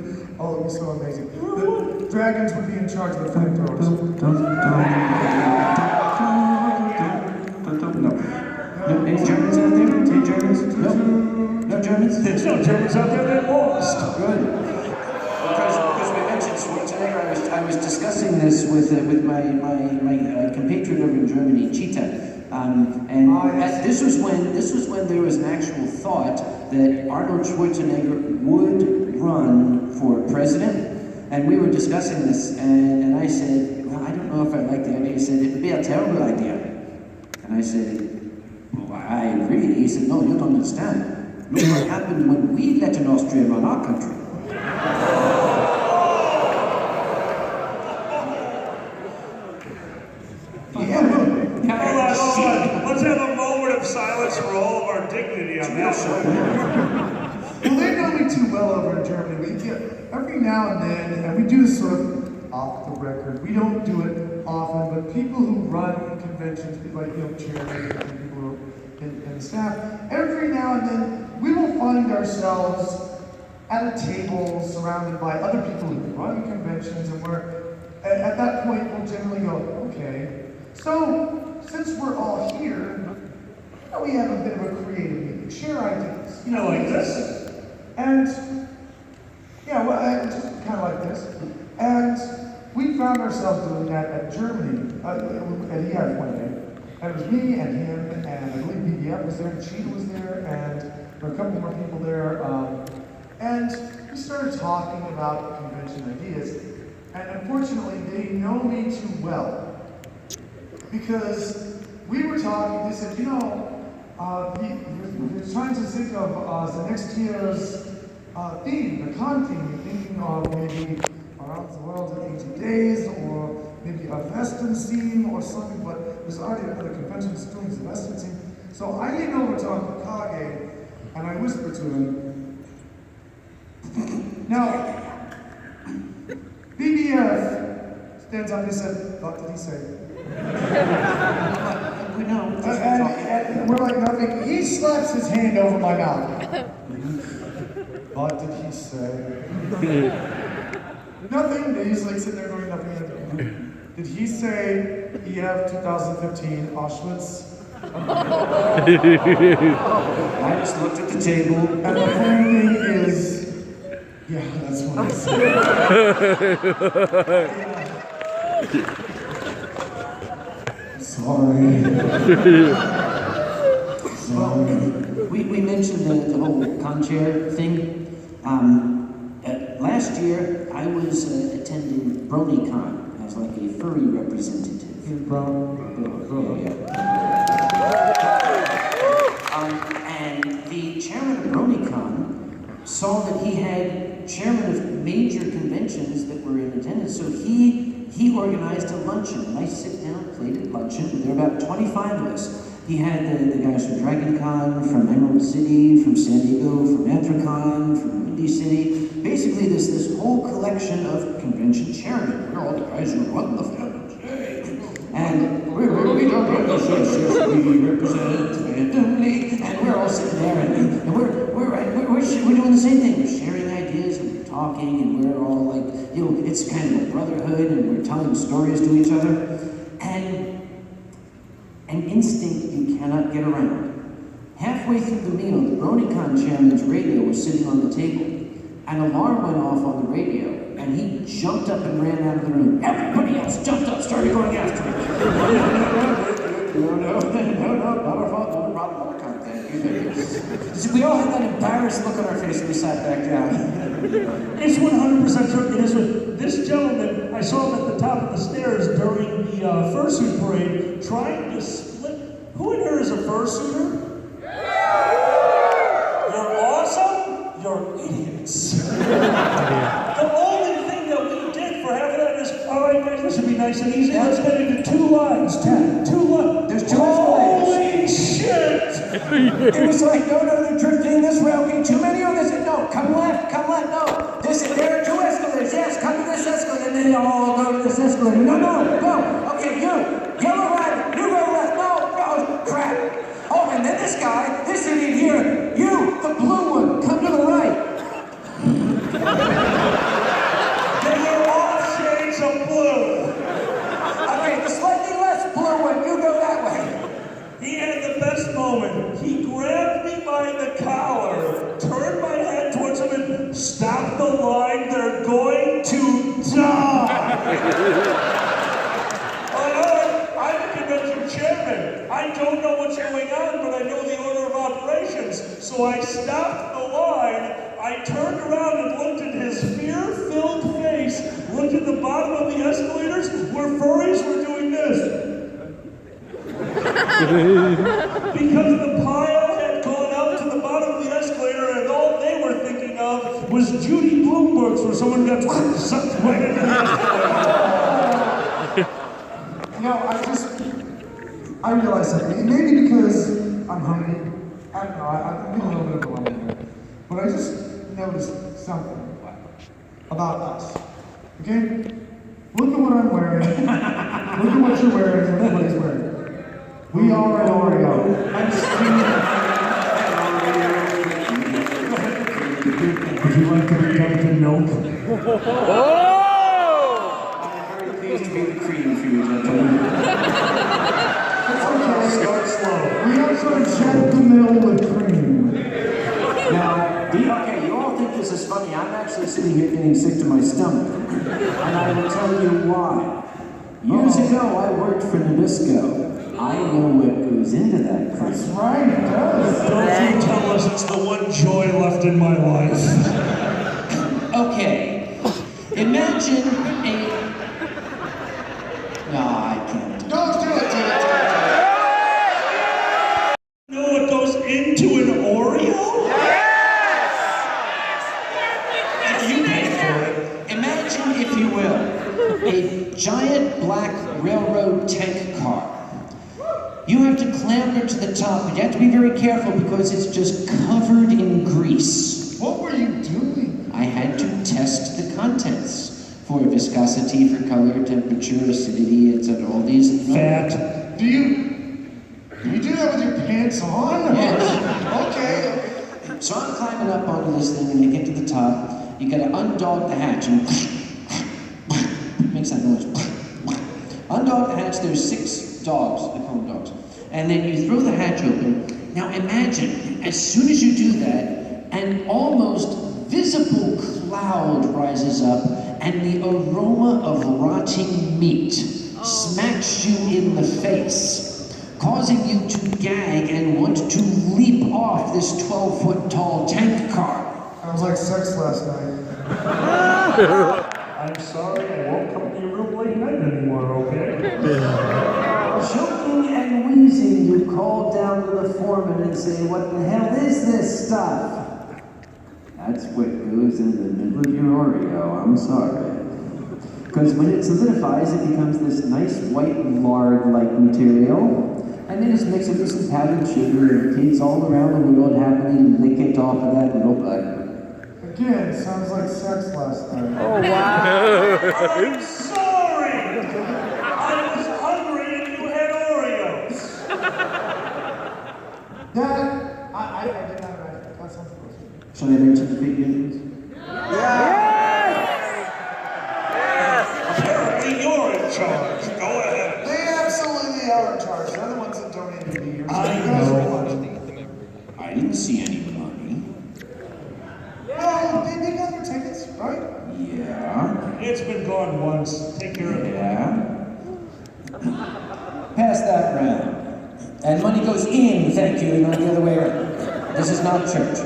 be so amazing. The dragons would be in charge of the flamethrowers. No. Any Germans out there? Any Germans? No? No Germans? There's no Germans out there that lost. Good. Because we mentioned Schwarzenegger, I was discussing this with my compatriot over in Germany, Cheetah. This was when there was an actual thought that Arnold Schwarzenegger would run for president. And we were discussing this, and I said, well, I don't know if I like the idea. He said, it would be a terrible idea. And I said, well, I agree. He said, no, you don't understand. Look what happened when we let an Austrian run our country. Hold on. Let's have a moment of silence for all of our dignity on that one. Well, they know me too well over in Germany. We get every now and then, and we do this sort of off the record. We don't do it often, but people who run conventions, people like chairmen and people who and staff, every now and then we will find ourselves at a table surrounded by other people who run conventions, and at that point we'll generally go, okay, so since we're all here, we have a bit of a creative meeting, share ideas, Like this. and just kind of like this, and we found ourselves doing that at Germany, at EF one day. And it was me and him, and I believe BBF was there, and Cheetah was there, and there were a couple more people there. And we started talking about convention ideas. And unfortunately, they know me too well. Because we were talking, they said, we're trying to think of the next year's theme, the con theme. We're thinking of maybe around the world in 80 days, or maybe a Western theme or something, but there's already another convention that's doing the Western theme. So I leaned over to Uncle Kage, and I whispered to him, now, BBF stands up and said, what did he say? We know. And we're like nothing. He slaps his hand over my mouth. What did he say? Nothing. He's like sitting there going nothing. Did he say EF 2015 Auschwitz? I just looked at the table. And the funny thing is, yeah, that's what I said. Sorry. We mentioned the whole con chair thing. last year, I was attending BronyCon as like a furry representative. And the chairman of BronyCon saw that he had chairmen of major conventions that were in attendance, so he organized a luncheon, a nice sit-down plated luncheon. There were about 25 of us. He had the guys from DragonCon, from Emerald City, from San Diego, from Anthrocon, from Windy City. Basically, this whole collection of convention chairmen. We're all the guys who run the fandom today. And we don't run the shows, we represent randomly. And we're all sitting there, and we're doing the same thing. We're sharing ideas, and we're talking, and we're all like, it's kind of a brotherhood, and we're telling stories to each other. And an instinct you cannot get around. Halfway through the meal, the BronyCon chairman's radio was sitting on the table. An alarm went off on the radio, and he jumped up and ran out of the room. Everybody else jumped up, started going after him. No, not our fault, not a problem, not a content. We all had that embarrassed look on our face when we sat back down. It's 100% true. It is. This gentleman, I saw him at the top of the stairs during the fursuit parade, trying to split. Who in here is a fursuiter? You're awesome. You're idiots. The only thing that we did for half of that is, all right, guys, this should be nice and easy. Let's get into 2 lines. Two lines. There's 2 Holy shit! It was like, no, they're drifting this way, okay, too many on this, no, come left, no. There are 2 escalators, yes, come to this escalator, and then you all go to this escalator. No, okay, you, yellow rabbit, you go left, no, crap. Oh, and then this guy, this idiot here, you, the blue one, come to the right. They are all shades of blue. Okay, the slightly less blue one, you go that way. He had the best moment. He grabbed me by the collar, turned my head towards him, and stopped the line. They're going to die. I'm a convention chairman. I don't know what's going on, but I know the order of operations. So I stopped the line. I turned around and looked at his fear-filled face, looked at the bottom of the escalators where furries were doing this. Because the pile had gone out to the bottom of the escalator, and all they were thinking of was Judy Bloomberg's, where someone got sucked right into the escalator. I realize something. Maybe because I'm hungry. I don't know, I'm being a little bit of a liar here. But I just noticed something about us. Okay? Look at what I'm wearing. Look at what you're wearing. Look at what he's wearing. We are an Oreo. I'm Would you like to be dunked in milk? I'm very pleased to be the cream for you, gentlemen. Start slow. We also check the middle with cream. Now, you all think this is funny. I'm actually sitting here getting sick to my stomach. And I will tell you why. Years ago, I worked for Nabisco. I know what goes into that. That's right, it does. Don't you tell us it's the one joy left in my life. Okay. Imagine a... No, I can't. No, do it. You know what goes into an Oreo? Yes! You pay for it. Imagine, if you will, a giant black railroad tank car. You have to clamber to the top, but you have to be very careful because it's just covered in grease. What were you doing? I had to test the contents for viscosity, for color, temperature, acidity, etc. All these. Fat. Do you do that with your pants on? Yes. Okay. So I'm climbing up onto this thing, and you get to the top. You got to undog the hatch, and makes that noise. Undog the hatch. There's 6 dogs, they call them dogs. And then you throw the hatch open. Now imagine, as soon as you do that, an almost visible cloud rises up, and the aroma of rotting meat smacks you in the face, causing you to gag and want to leap off this 12-foot tall tank car. I was like sex last night. I'm sorry, I won't come to your room late night anymore, okay? Choking and wheezing, you call down to the foreman and say, "What the hell is this stuff?" That's what goes in the middle of your Oreo, I'm sorry. Because when it solidifies, it becomes this nice white lard-like material. And they just mix it with some powdered sugar, and kids all around the world happily lick it off of that little bud. Again, sounds like sex last night. I'm sorry! I was hungry and you had Oreos! Dad, I did not write. That sounds good. Shall I mention the big news? Apparently you're in charge. Go ahead. They absolutely are in charge. They're the ones that donated me here. I know. I didn't see any money. No, they got their tickets, right? Yeah. It's been gone once. Take care of it. Yeah. Pass that round. And money goes in, thank you, not the other way around. This is not church.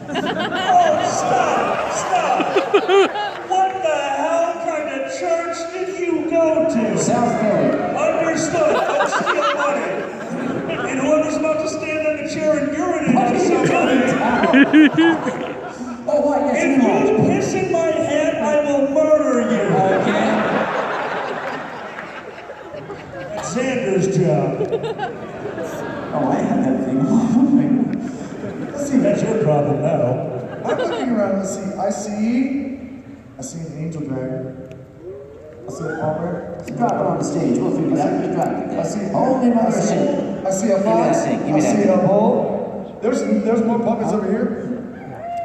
Oh, stop! What the hell kind of church did you go to? South Philly. Understood. Don't steal money. And whoever's about to stand on the chair and urinate on somebody, Oh, why, yes, if you you know. piss in my hand, I will murder you. Okay. That's Xander's job. Oh, I have that thing. Let's see. That's your problem now. I'm looking around. Let's see. I see an angel dragon. I see a palmer. Drop it on the stage. We'll figure it out. Just drop it there. I see. Holy mother I see a Give me that fox. thing. Give I me that see thing. a bull. There's more puppets over here.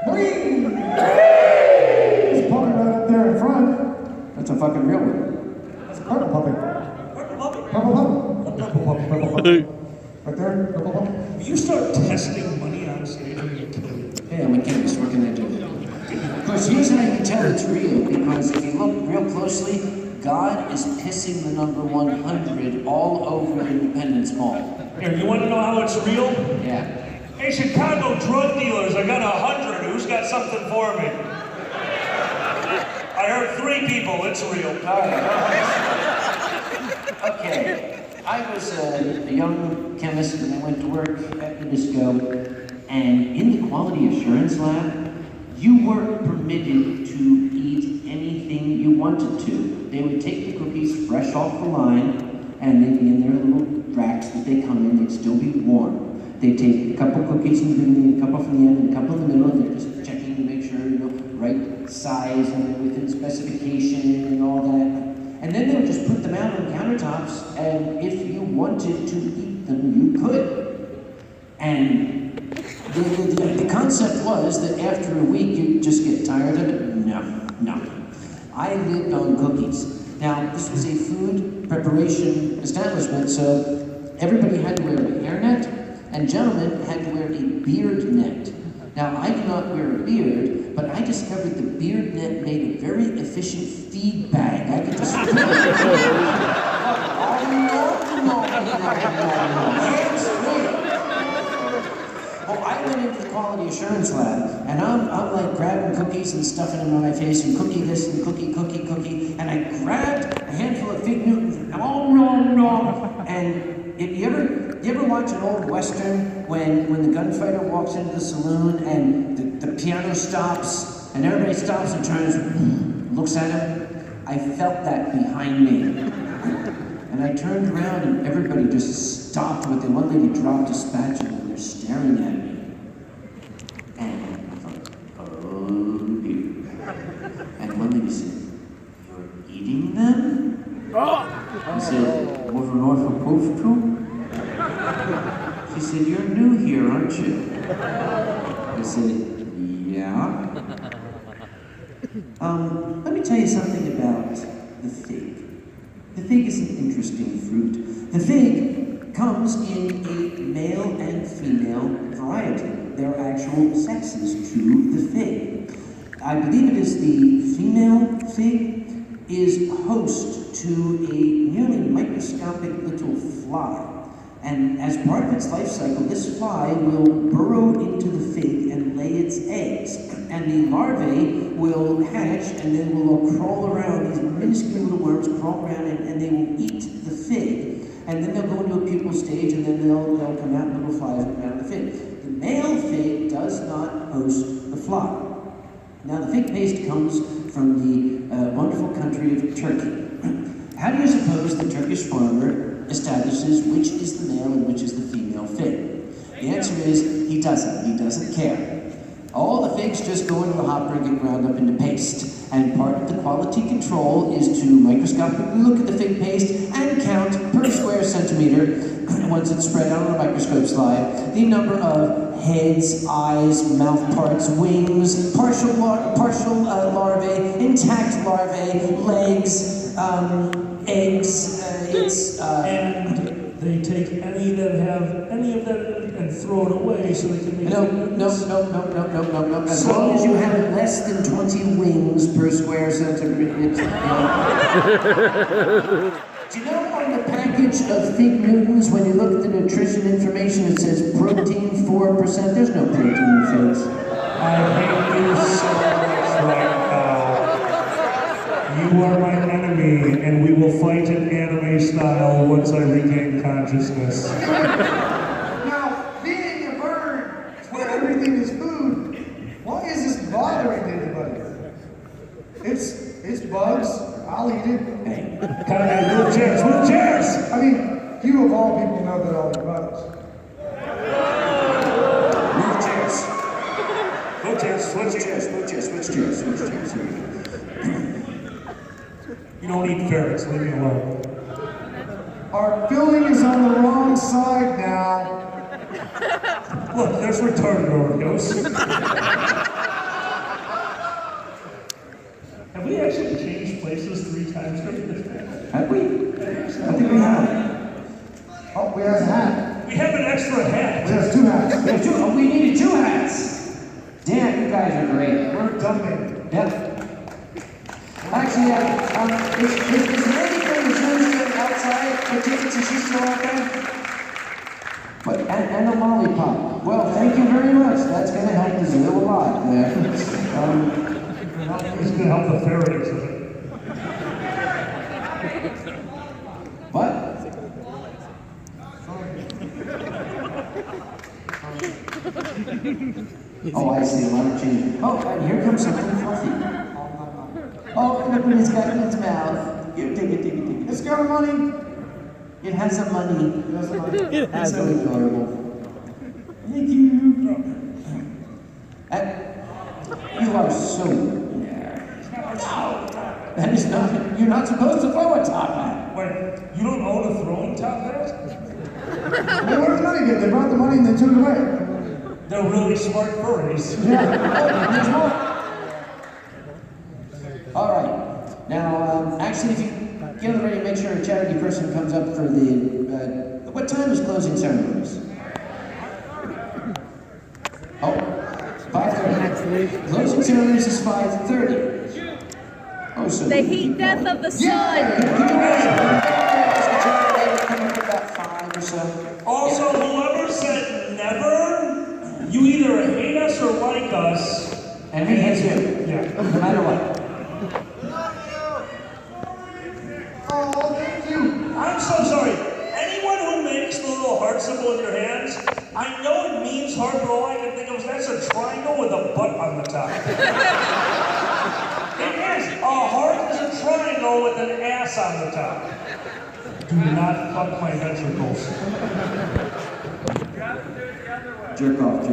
Bling! There's a puppet right up there in front. That's a fucking real one. That's a purple puppet. Purple puppy. Purple puppet. Purple puppy. Purple puppy. Right there. Purple puppet. If you start testing money on stage, I'm gonna kill you. Yeah, I'm a chemist. What can I do? Of course, here's how you can tell it's real, because if you look real closely, God is pissing the number 100 all over Independence Mall. Here, you want to know how it's real? Yeah. Hey, Chicago drug dealers, I got 100. Who's got something for me? I heard 3 people. It's real. All right. Okay. I was a young chemist when I went to work at the disco, and in the quality assurance lab, you weren't permitted to eat anything you wanted to. They would take the cookies fresh off the line, and they'd be in their little racks that they come in, they'd still be warm. They'd take a couple cookies in the beginning, a couple from the end, and a couple in the middle, and they're just checking to make sure, right size and within specification and all that. And then they would just put them out on countertops, and if you wanted to eat them, you could. And the concept was that after a week, you'd just get tired of it. No. I lived on cookies. Now, this was a food preparation establishment, so everybody had to wear a hairnet, and gentlemen had to wear a beard net. Now, I do not wear a beard, but I discovered the beard net made a very efficient feed bag. I could just fill it. Oh, I went into the quality assurance lab, and I'm like grabbing cookies and stuffing them on my face, and cookie this and cookie, and I grabbed a handful of Fig Newtons, and and you ever watch an old Western when the gunfighter walks into the saloon and the piano stops, and everybody stops and turns and looks at him? I felt that behind me. And I turned around and everybody just stopped with it. One lady dropped a spatula and they're staring at me. And I thought, oh dear. And one lady said, "You're eating them?" I said, "Wasn't I supposed to?" She said, "You're new here, aren't you?" I said, "Yeah." Let me tell you something about the fig. The fig is an interesting fruit. The fig comes in a male and female variety. There are actual sexes to the fig. I believe it is the female fig is host to a nearly microscopic little fly And as part of its life cycle, this fly will burrow into the fig and lay its eggs. And the larvae will hatch and they will all crawl around, these minuscule little worms crawl around and they will eat the fig. And then they'll go into a pupal stage and then they'll come out, little flies will come out of the fig. The male fig does not host the fly. Now the fig paste comes from the wonderful country of Turkey. How do you suppose the Turkish farmer establishes which is the male and which is the female fig? The answer is he doesn't care. All the figs just go into the hopper and get ground up into paste. And part of the quality control is to microscopically look at the fig paste and count per square centimeter, once it's spread out on a microscope slide, the number of heads, eyes, mouth parts, wings, partial larvae, intact larvae, legs, eggs. And they take any that have any of that and throw it away so they can make No. As long as you have less than 20 wings per square centimeter. Do you know on the package of Fig Newtons, when you look at the nutrition information, it says protein 4%? There's no protein in figs. I hate you so much right now. You are my enemy, and we will fight in anime style once I regain consciousness. Now, being a bird where everything is food, why is this bothering anybody? It's bugs. I'll eat it. Hey, Kage, move chairs! I mean, you of all people know that I'll eat bugs. switch chairs. You don't eat ferrets, leave me alone. Our filling is on the wrong side now. Look, there's retarded Oreos. Have we actually changed places 3 times during this day? Have we? I think we have. Oh, we have a hat. We have an extra hat. We have 2 hats. We have 2. Oh, we needed 2 hats. Damn, you guys are great. We're dumping. Yep. Actually, is there anything that's usually outside for tickets? Is she still out there? What? And a lollipop. Well, thank you very much. That's going to help us a little lot there. It's going to help the ferret exhibit. What? Oh, I see. A lot of change. Oh, and here comes something fluffy. Oh, look what it's got in its mouth. Here, take it. It's got money. It has some money. It has the money. It's so adorable. Thank you. You are so... That is not... You're not supposed to throw a top hat. Wait, you don't own a throwing top hat? Well, where's the money get? They brought the money and they took it away. They're really smart furries. Yeah. There's more. All right. Now, actually, if you get on the radio, make sure a charity person comes up for the... what time is closing ceremonies? Oh, 5:30. Closing ceremonies is 5:30. Oh, so... The heat death of the sun. About 5 or so. Also, whoever said never, you either hate us or like us. And we hate you. Yeah. No matter what. Oh, thank you. I'm so sorry. Anyone who makes the little heart symbol in your hands, I know it means heart, but all I can think of is that's a triangle with a butt on the top. It is. A heart is a triangle with an ass on the top. Do not fuck my ventricles. Jerk off.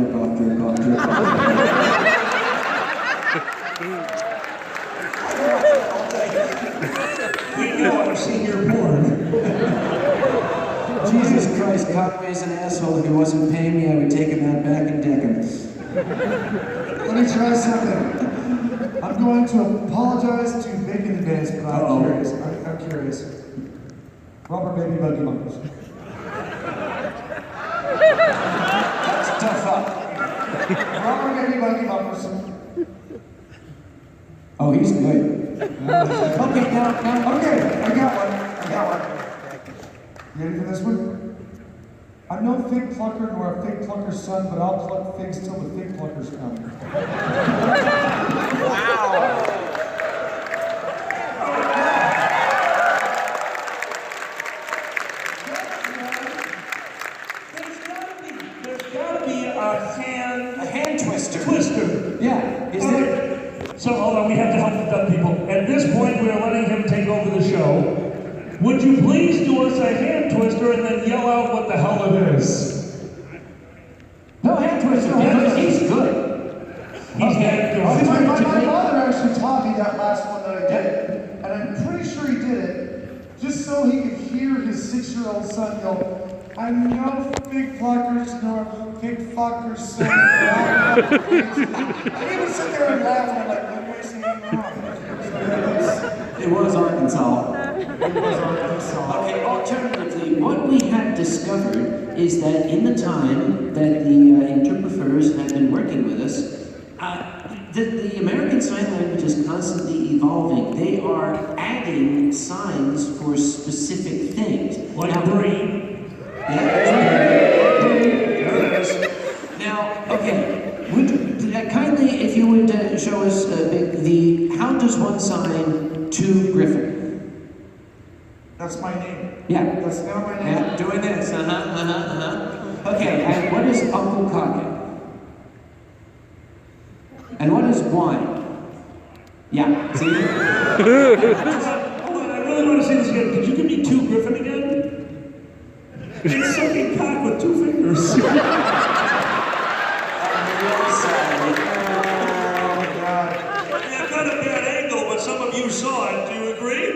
We know I've seen your porn. Jesus Christ, Conway's an asshole. If he wasn't paying me, I would take him out back and deck him. Let me try something. I'm going to apologize to Vic in advance, but I'm curious. I'm curious. Rubber baby buggy bumpers. That's tough up. Rubber baby buggy bumpers. Oh, he's good. Okay, now. Okay, I got one. You ready for this one? I'm no fig plucker nor a fig plucker's son, but I'll pluck figs till the fig pluckers come. There's gotta be a hand twister. twister. Yeah. Is All there? right. So hold on, we have to help the dumb people. At this point, we are letting him take over the show. Would you please do us a hand twister and then yell out what the hell it is? No hand twister. He's good. He's hand See, twister. my father actually taught me that last one that I did, and I'm pretty sure he did it just so he could hear his 6-year-old son go, I'm no fig pluckers nor fig fuckers son. And he would sit there and laugh, and I'm like, what am I saying wrong? It was Arkansas. It was Arkansas. Okay, alternatively, what we have discovered is that in the time that the interpreters have been working with us, the American Sign Language is constantly evolving. They are adding signs for specific things. Like now, green. Yeah, there it is. Now, okay, kindly, if you would show us how does one sign to Griffin? That's my name. Yeah. That's now my name. Yeah, doing this. Okay, and what is Uncle Kage? And what is wine? Yeah, see? Hold on, I really want to see this again. Could you give me 2 Griffin again? It's sucking cock with 2 fingers. I'm really sorry. Yeah, not a bad angle, but some of you saw it. Do you agree?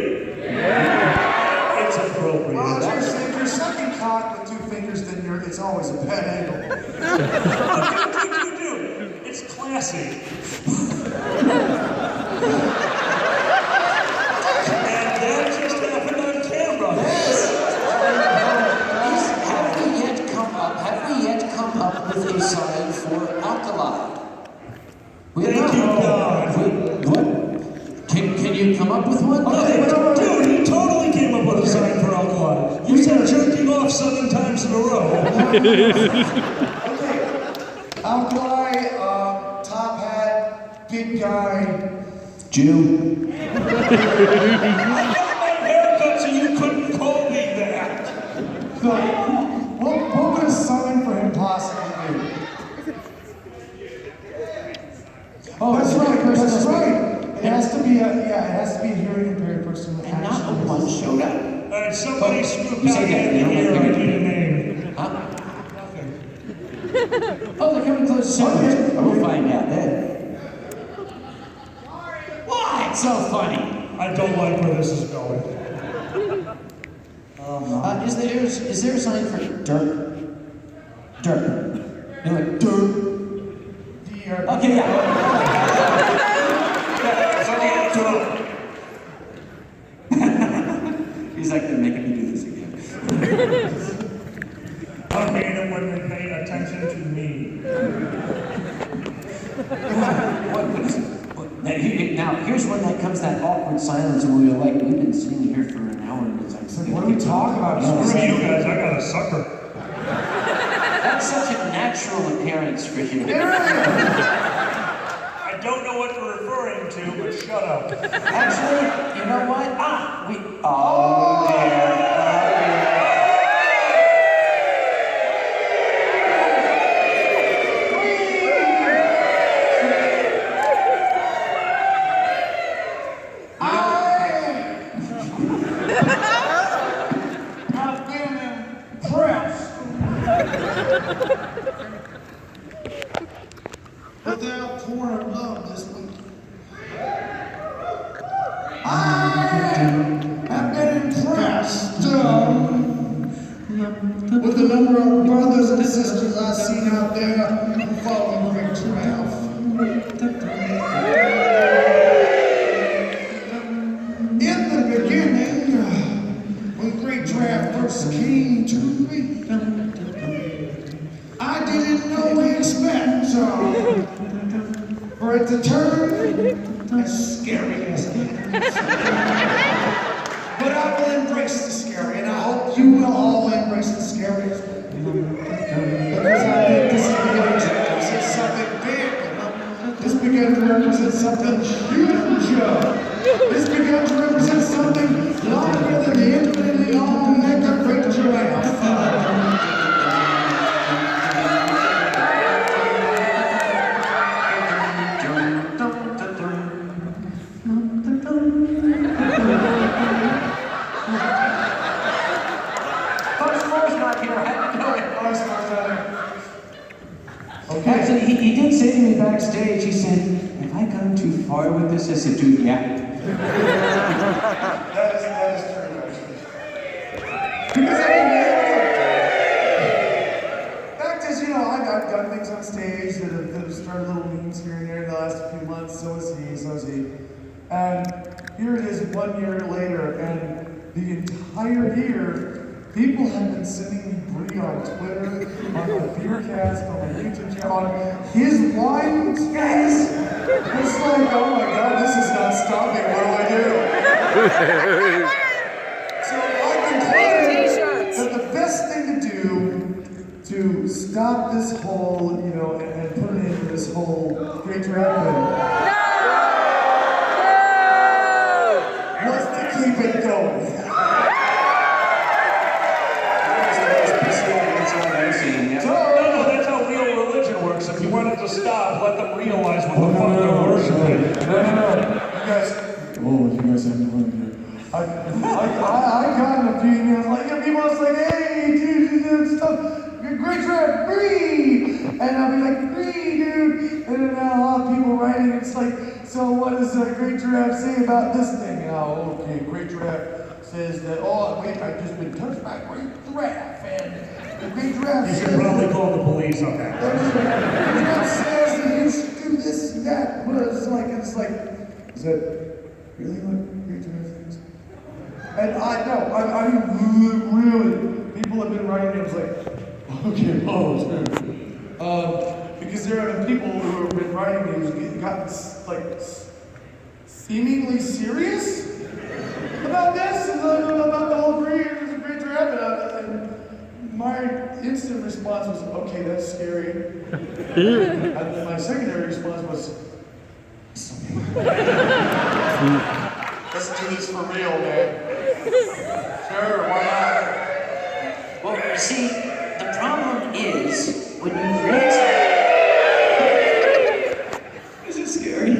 It's appropriate. Well, if you're sucking cock with 2 fingers, then it's always a bad angle. Do. It's classy. And that just happened on camera. Have we yet come up with a sign for alkali? Thank you, God. What? Can you come up with one? Dude, he totally came up with a sign for alkali. You said jerking off 7 times in a row. Okay. Alkali, top hat, big guy. Jew. I got my haircut so you couldn't call me that. So, what would a sign for him possibly do? Oh, That's right. It has to be a hearing impaired person. And not a one showed up. All right, somebody screw You say Kage that, in you know, here. I like- need a name. Huh? Oh, they're coming close to Sunday. We'll find out then. Why? It's so funny. I don't like where this is going. Is there a sign for dirt? Dirt. You're like, dirt. Okay, yeah. He's like, they're making me do this again. I hate it when they pay attention to me. Now, here's when that comes that awkward silence and we're like, we've been sitting here for an hour and it's like, What are we talking about? Screw you guys, I got a sucker. That's such a natural appearance for you. I don't know what you're referring to, but shut up. Actually, you know what? Oh dear. I've been impressed with the outpouring of love this week. I have been impressed with the number of brothers and sisters I've seen out there who follow Great Giraffe. In the beginning, when Great Giraffe first came to me, I didn't know what to expect for it to turn as scary as it is. But I will embrace the scary, and I hope you will all embrace the scary as well. something huge. This began to represent something larger than the infinitely long neck of Great Giraffe. Okay. Actually, he did say to me backstage, he said, have I gone too far with this? I said, dude, yeah. That is true, actually. Because I mean, fact is, I've done things on stage that have started little memes here and there in the last few months. So has he. And here it is 1 year later, and the entire year, people have been sending me Brie on Twitter, on my Beercast, on my YouTube channel, on his wine guys. It's like, oh my God, this is not stopping. What do I do? So I concluded that the best thing to do to stop this whole, and put an end to this whole Great Giraffe thing was to keep it going. No, that's how real religion works. If you want it to stop, let them realize what the fuck they're worshiping. No. You guys have to learn here. I got an opinion. People was like, hey, dude, stuff. Great Giraffe, Brie! And I'll be like, Brie, dude! And then a lot of people writing, it's like, so what does Great Giraffe say about this thing? Oh, okay, Great Giraffe says that, wait, I've just been touched by Great Giraffe, and the Great Giraffe You says should probably call the police on that. that says that you should do this and that. But it's like, is that really what Great Giraffe thinks? And I mean, really, people have been writing it was like, okay, because there have been people who have been writing me who've gotten like seemingly serious about this, about the whole Great Giraffe, and my instant response was, okay, that's scary. And then my secondary response was, let's do this for real, man. Sure, why not? Well, you see, the problem is when you read. This is scary.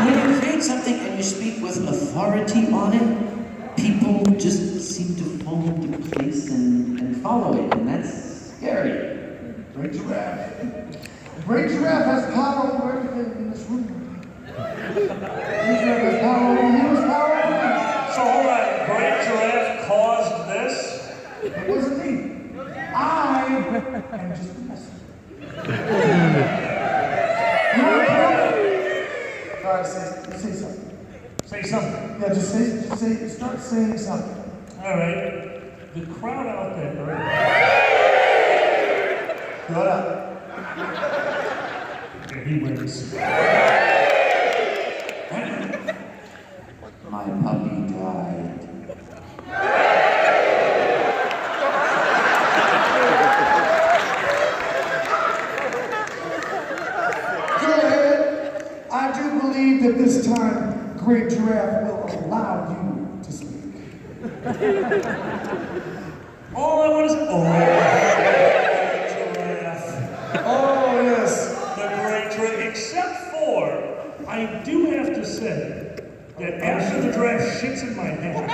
When you read something and you speak with authority on it, people just seem to fall into place and follow it, and that's scary. Great Giraffe. Great Giraffe has power over everything in this room. Great Giraffe has power over you, has power over me. So hold on, Great Giraffe caused this? It wasn't me. I am just the messenger. All right, say something. Say something. Yeah, just start saying something. All right. The crowd out there. Shut up. Yeah, he wins. My puppy died. Go ahead. I do believe that this time Great Giraffe will allow you to speak. All I want is Giraffe. Oh, yes. The Great Giraffe. Except for, I do have to say that after the giraffe shits in my hat,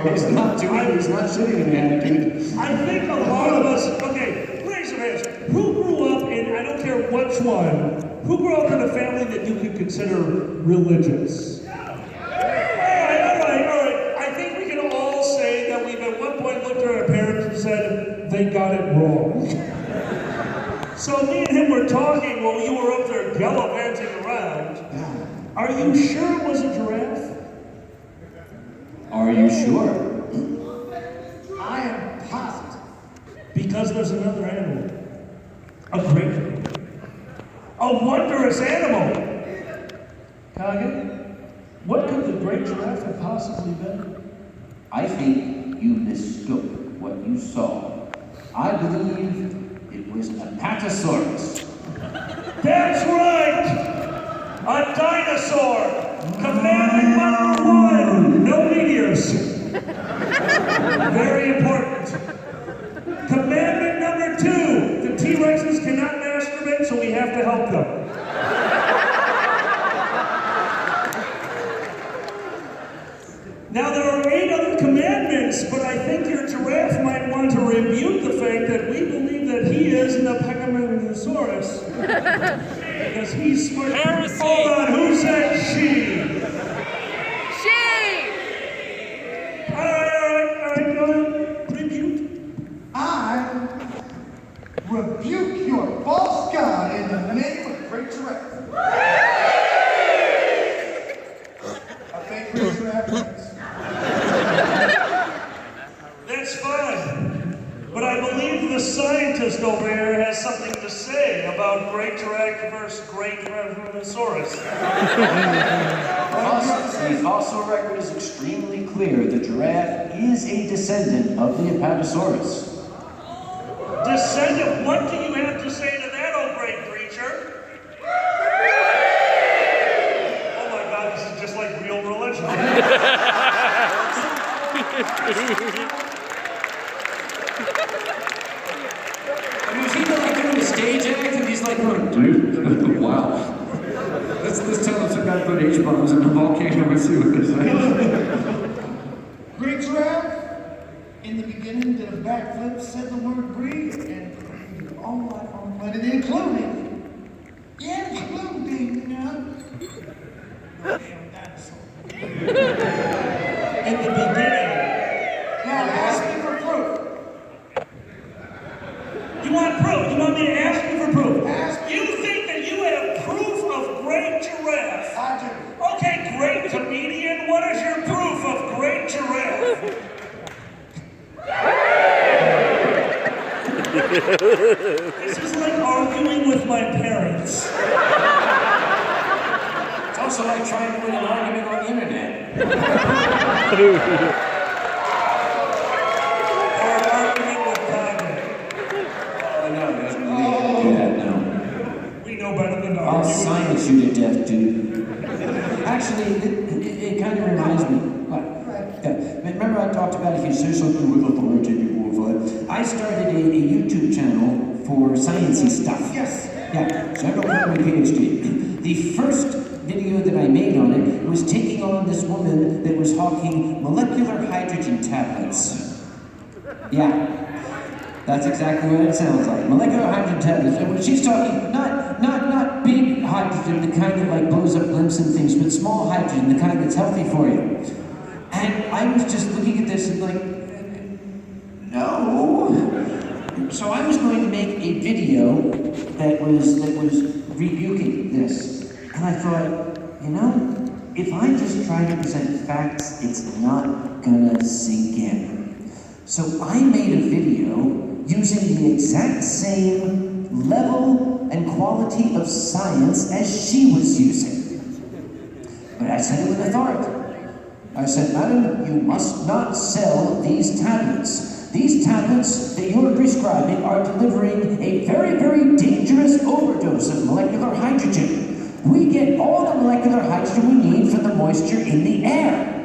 He's not sitting in that, dude. I think a lot of us, okay, raise your hands. Who grew up in, I don't care which one, who grew up in a family that you could consider religious? All right. I think we can all say that we've at one point looked at our parents and said, they got it wrong. So me and him were talking while you were up there gallivanting around. Are you sure it was a giraffe? Are you sure? I am positive. Because there's another animal. A great, a wondrous animal. Kage, what could the Great Giraffe have possibly been? I think you mistook what you saw. I believe it was a Patasaurus. That's right! A dinosaur! Commandment number 1, no meteors. Very important. Commandment number 2, the T-Rexes cannot masturbate, so we have to help them. Now there are 8 other commandments, but I think your giraffe might want to rebuke the fact that we believe that he is an Apechomanosaurus. Because he's smart. Heresy. Hold on, who said she? All right, go ahead. Rebuke. I rebuke your false god in the name of Great Giraffe. I think Great Giraffe wins. That's fine. But I believe the scientist over here has something to say about Great Giraffe versus Great Tyrannosaurus. The fossil record is extremely clear. The giraffe is a descendant of the Apatosaurus. Descendant, what do you have to say to that, oh great creature? Oh my God, this is just like real religion. Have you seen him like doing a stage act and he's like going, dude, wow. Let's tell us about put H-bombs in the volcano and see what they say. Great Giraffe, in the beginning, did a backflip, said the word breathe, and created all life on the planet, including the damn dinosaur. In the beginning. Now, ask me for proof. You want proof? You want me to ask you for proof? Ask me. You think that you have proof of Great Giraffe? I do. Okay, great comedian, what is your proof of Great Giraffe? This is like arguing with my parents. It's also like trying to win an argument on the internet. Or an argument with Kage. Oh, no, there's no. Yeah, no. We know better than to I'll argue. science you to death, dude. Actually, it kind of reminds me. Remember I talked about if you say something with authority, you will fight. I started a YouTube channel for sciencey stuff. Yes. Yeah, so I got my PhD. The first video that I made on it was taking on this woman that was hawking molecular hydrogen tablets. Yeah. That's exactly what it sounds like. Molecular hydrogen tablets. And when she's talking, not big hydrogen, the kind that like blows up blimps and things, but small hydrogen, the kind that's healthy for you. And I was just looking at this and like, no. So I was going to make a video that was rebuking this. And I thought, you know, if I just try to present facts, it's not gonna sink in. So I made a video using the exact same level and quality of science as she was using. But I said it with authority. I said, madam, you must not sell these tablets. These tablets that you're prescribing are delivering a very, very dangerous overdose of molecular hydrogen. We get all the molecular hydrogen we need from the moisture in the air.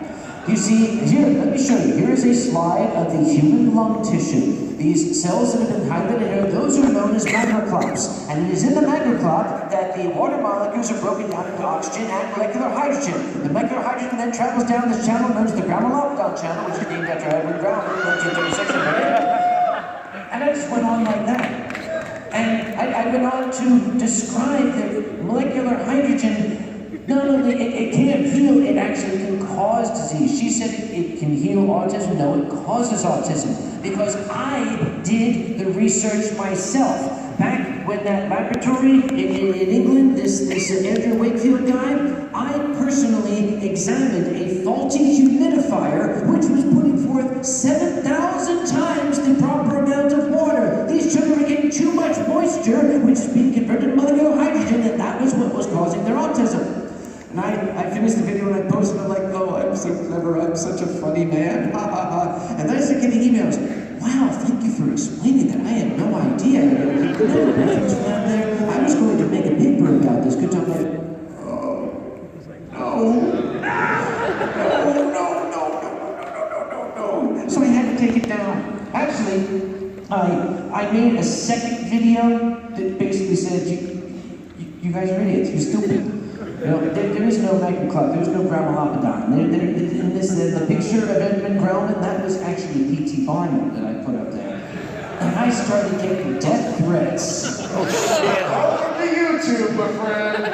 You see, here, let me show you. Here is a slide of the human lung tissue. These cells that have been hydrated here, those are known as macroclops. And it is in the macroclop that the water molecules are broken down into oxygen and molecular hydrogen. The molecular hydrogen then travels down this channel known as the Gromolopodon channel, which is named after Edwin Brown in 1936. And I just went on like that. And I went on to describe that molecular hydrogen, not only it can't heal, it actually can cause disease. She said it can heal autism. No, it causes autism. Because I did the research myself. Back when that laboratory in England, this Andrew Wakefield guy, I personally examined a faulty humidifier which was putting forth 7,000 times the proper amount of water. These children were getting too much moisture, which is being converted to molecular hydrogen, and that was what was causing their autism. And I finished the video and I posted it like, oh, I'm so clever, I'm such a funny man, ha ha ha. And then I started getting emails. Wow, thank you for explaining that. I had no idea. You know, reference around there. I was going to make a paper about this. Good job. No. So I had to take it down. Actually, I made a second video that basically said, you guys are idiots. You're stupid. You know, there is no Magnum Club, there is no Graumelopodon. In this, the picture of Edmund Grauman, that was actually P.T. Barnum that I put up there. And I started getting death threats. Oh shit. Welcome to YouTube, my friend.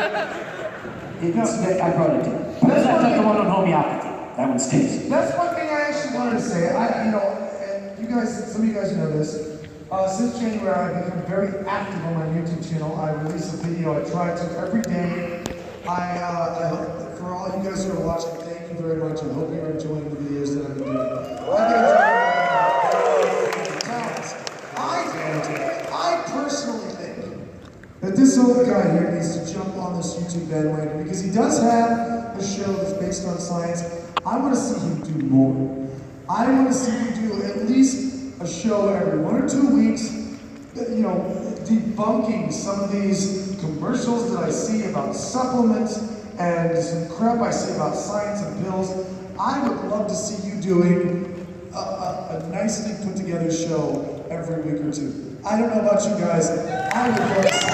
I brought it down. That's not the one on homeopathy. That one stays. That's one thing I actually wanted to say. And you guys, some of you guys know this. Since January, I've become very active on my YouTube channel. I release a video. I try to every day. I hope, for all you guys who are watching, thank you very much. I hope you're enjoying the videos that I've been doing. I personally think that this old guy here needs to jump on this YouTube bandwagon because he does have a show that's based on science. I want to see him do more. I want to see him do at least a show every 1 or 2 weeks, you know, debunking some of these commercials that I see about supplements and some crap I see about science and pills. I would love to see you doing a nicely put together show every week or two. I don't know about you guys, I would love to see it.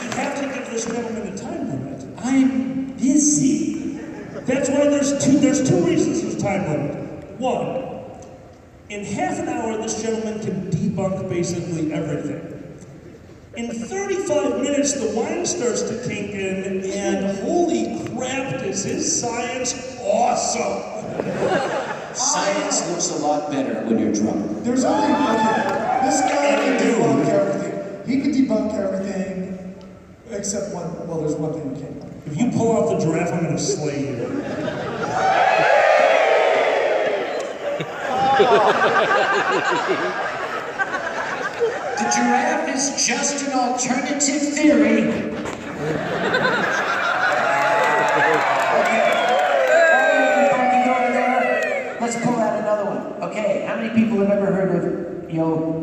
We have to give this gentleman a time limit. I'm busy. That's why there's two reasons there's time limit. One, in half an hour, this gentleman can debunk basically everything. In 35 minutes, the wine starts to kink in, and holy crap, is his science awesome! Science looks a lot better when you're drunk. There's only this guy can debunk everything. He can debunk everything except one. Well, there's one thing he can't. If you pull out the giraffe, I'm gonna slay you. The giraffe is just an alternative theory. Let's pull out another one. Okay, how many people have ever heard of,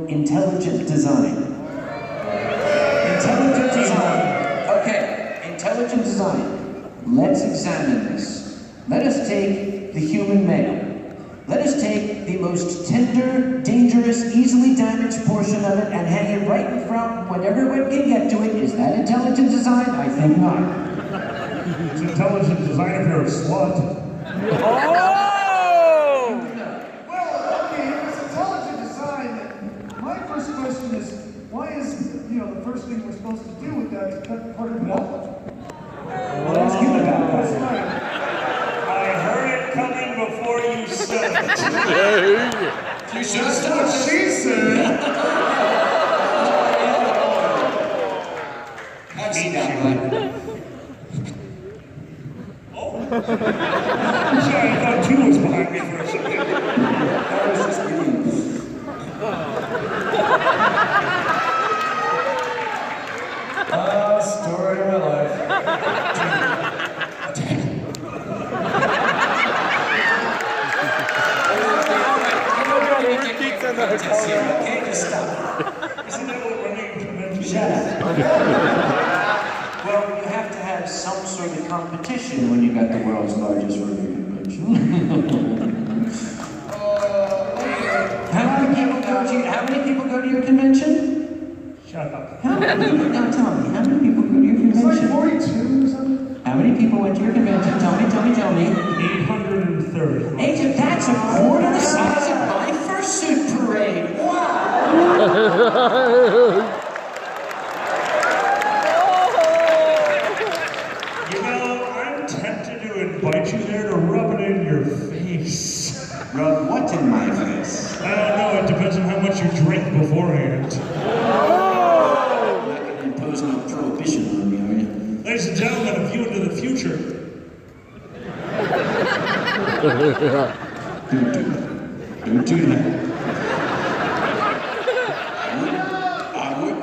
intelligent design? Intelligent design. Okay, intelligent design. Let's examine this. Let us take the human male. Let us take the most tender, dangerous, easily damaged portion of it and hang it right in front when everyone can get to it. Is that intelligent design? I think not. It's intelligent design if you're a slut. Well, okay, if it's intelligent design, my first question is, why is, the first thing we're supposed to do with that to cut part of it off? Well, ask him about that. I heard it coming before you said it. You should have That's what she said. I've seen that one. Oh. Sorry, I thought two was behind me for a second. That was just kidding. Story of my life. Okay, just stop. Isn't that what running convention? Shut up. Well, you have to have some sort of competition when you got the world's largest running convention. How many people go to your convention? Shut up. How many people? Now tell me, how many people go to your It's like convention? 42 or something. How many people went to your convention? Tell me. 830. Agent, that's a quarter the size of my fursuit parade. Wow! I'm tempted to invite you there to rub it in your face. Rub what in my face? I don't know, it depends on how much you drink beforehand. You're not going to impose no prohibition on me, are you? Ladies and gentlemen, a view into the future. Don't do that. I would.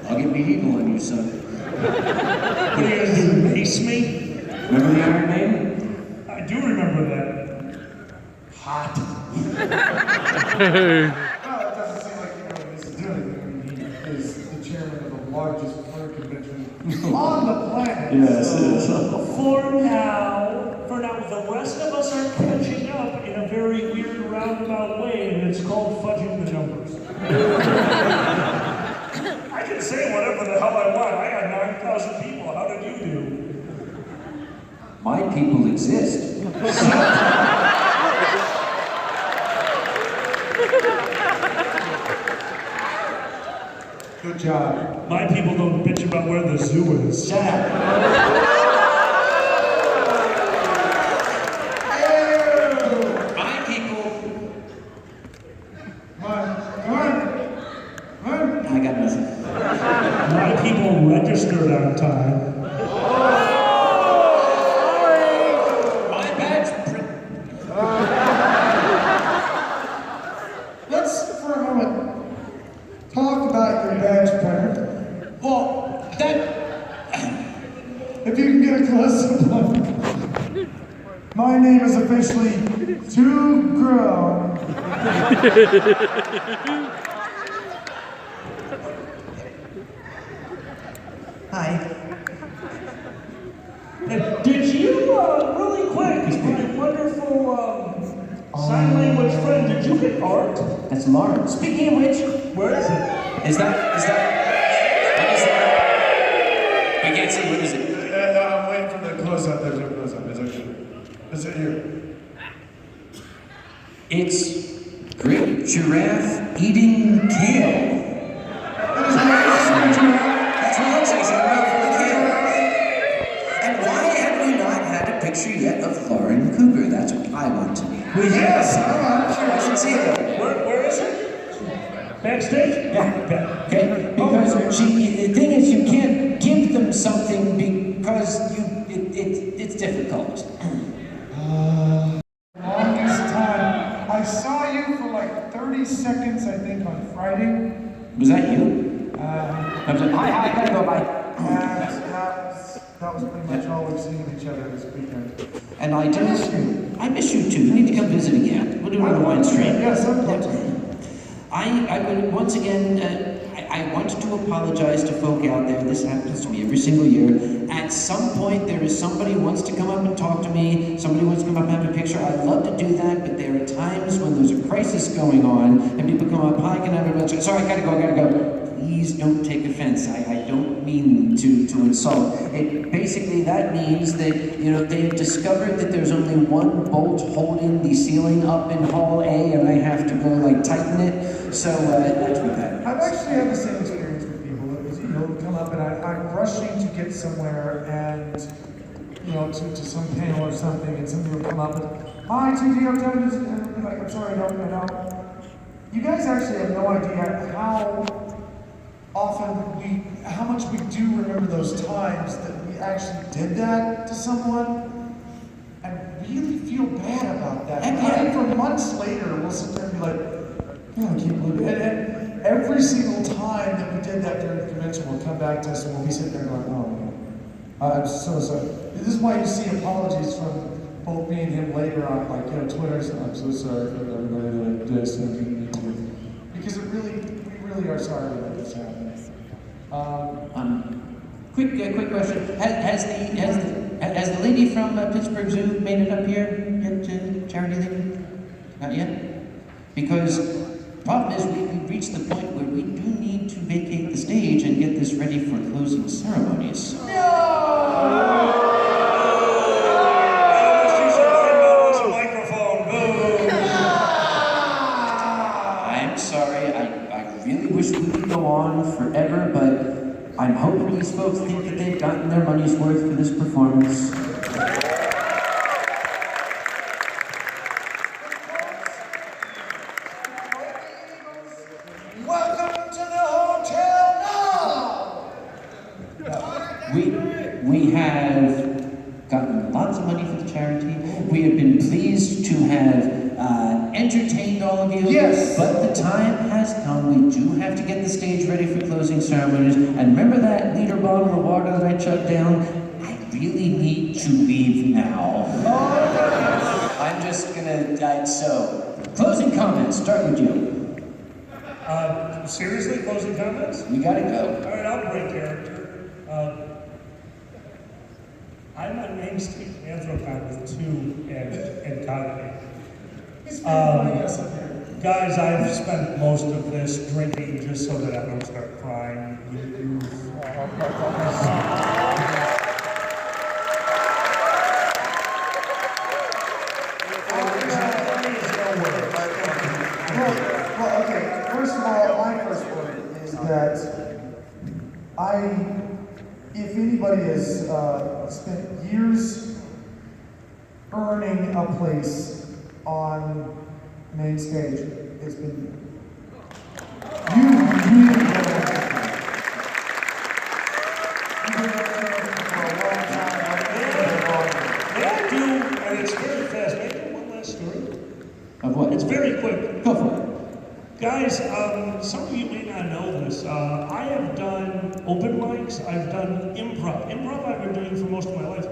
I'll get medieval on you, son. What are you gonna do, mace me? Remember the Iron Maiden? I do hot. Well, it doesn't seem like he really needs to do anything. I mean, he is the chairman of the largest fur convention on the planet. Yes, so. it is. For now, the rest of us are catching up in a very weird roundabout way, and it's called fudging the numbers. I can say whatever the hell I want. I got 9,000 people. How did you do? My people exist. Good job. My people don't bitch about where the zoo is. Shut up. My people. Come on. I got nothing. My people registered on time. My badge print. Let's, for a moment, talk about your badge printer. Well, that. If you can get a close-up on it. My name is officially Too Grown. Hi. Did you, really quick, my wonderful sign language friend, did you get art? That's Lauren. Speaking of which, Where is it? is that? What is that? We can't see. What is it? I'm waiting for the close-up. There's a close-up. Is it here? It's Great Giraffe eating kale. That's what it says. And why have we not had a picture yet of Lauren Cougar? That's what I want to know. Yes, I'm sure. I should see it. Where is it? Backstage? Yeah. Okay. Because the thing is, you can't give them something because it's difficult. Longest time. I saw you for like 30 seconds, I think, on Friday. Was that you? Uh, I'm sorry. Hi, gotta go. Bye. that was pretty much all we've seen of each other this weekend. And I do. I miss you. I miss you too. You need to come visit again. We'll do another wine stream. Yes, I'd love to. I would once again. I wanted to apologize to folk out there. This happens to me every single year. At some point, there is somebody who wants to come up and talk to me. Somebody wants to come up and have a picture. I'd love to do that, but there are times when there's a crisis going on, and people come up, "Hi, can I have a picture?" Sorry, I gotta go. Please don't take offense. I don't mean to insult. It basically that means that they have discovered that there's only one bolt holding the ceiling up in Hall A, and I have to go tighten it. So that's what that means. I've actually had the same experience with people. It was, come up and I'm rushing to get somewhere and, to some panel or something, and somebody will come up and, "Hi, TD, I'm done this," and I'll be like, "I'm sorry, I don't know." You guys actually have no idea how much we do remember those times that we actually did that to someone, and really feel bad about that. And for months later, we'll sit there and be like, "Oh, I can't believe it." And every single time that we did that during the convention, we'll come back to us and we'll be sitting there going, "Oh man, I'm so sorry." This is why you see apologies from both me and him later on, Twitter. So, "I'm so sorry for everybody that I dissed and didn't mean to." Because we really are sorry that this happened. Quick question. Has the lady from Pittsburgh Zoo made it up here yet to charity thing? Not yet? Because the problem is we've reached the point where we do need to vacate the stage and get this ready for closing ceremonies. I'm sorry. I really wish we could go on forever, but I'm hoping these folks think that they've gotten their money's worth for this performance. Welcome to the hotel now! We have gotten lots of money for the charity. We have been pleased to have entertained all of you. Yes. But the time has come. We do have to get the stage ready for closing ceremonies. And remember that liter bottle of water that I chugged down? I really need to leave now. Oh, I'm just gonna, so, closing comments, start with you. Seriously, closing comments? You gotta go. All right, I'll break character. I'm on Main Street, Anthrocon with 2 and Kage. He's fanboying us up here. Guys, I've spent most of this drinking just so that I don't start crying. Well, okay, first of all, my first word is that if anybody has spent years earning a place on main stage, it's been you. You really know that. You've been there for a long time. Yeah, I do, and it's very fast. May I tell one last story? Of what? It's very quick. Go for it. Guys, some of you may not know this. I have done open mics. I've done improv. Improv I've been doing for most of my life.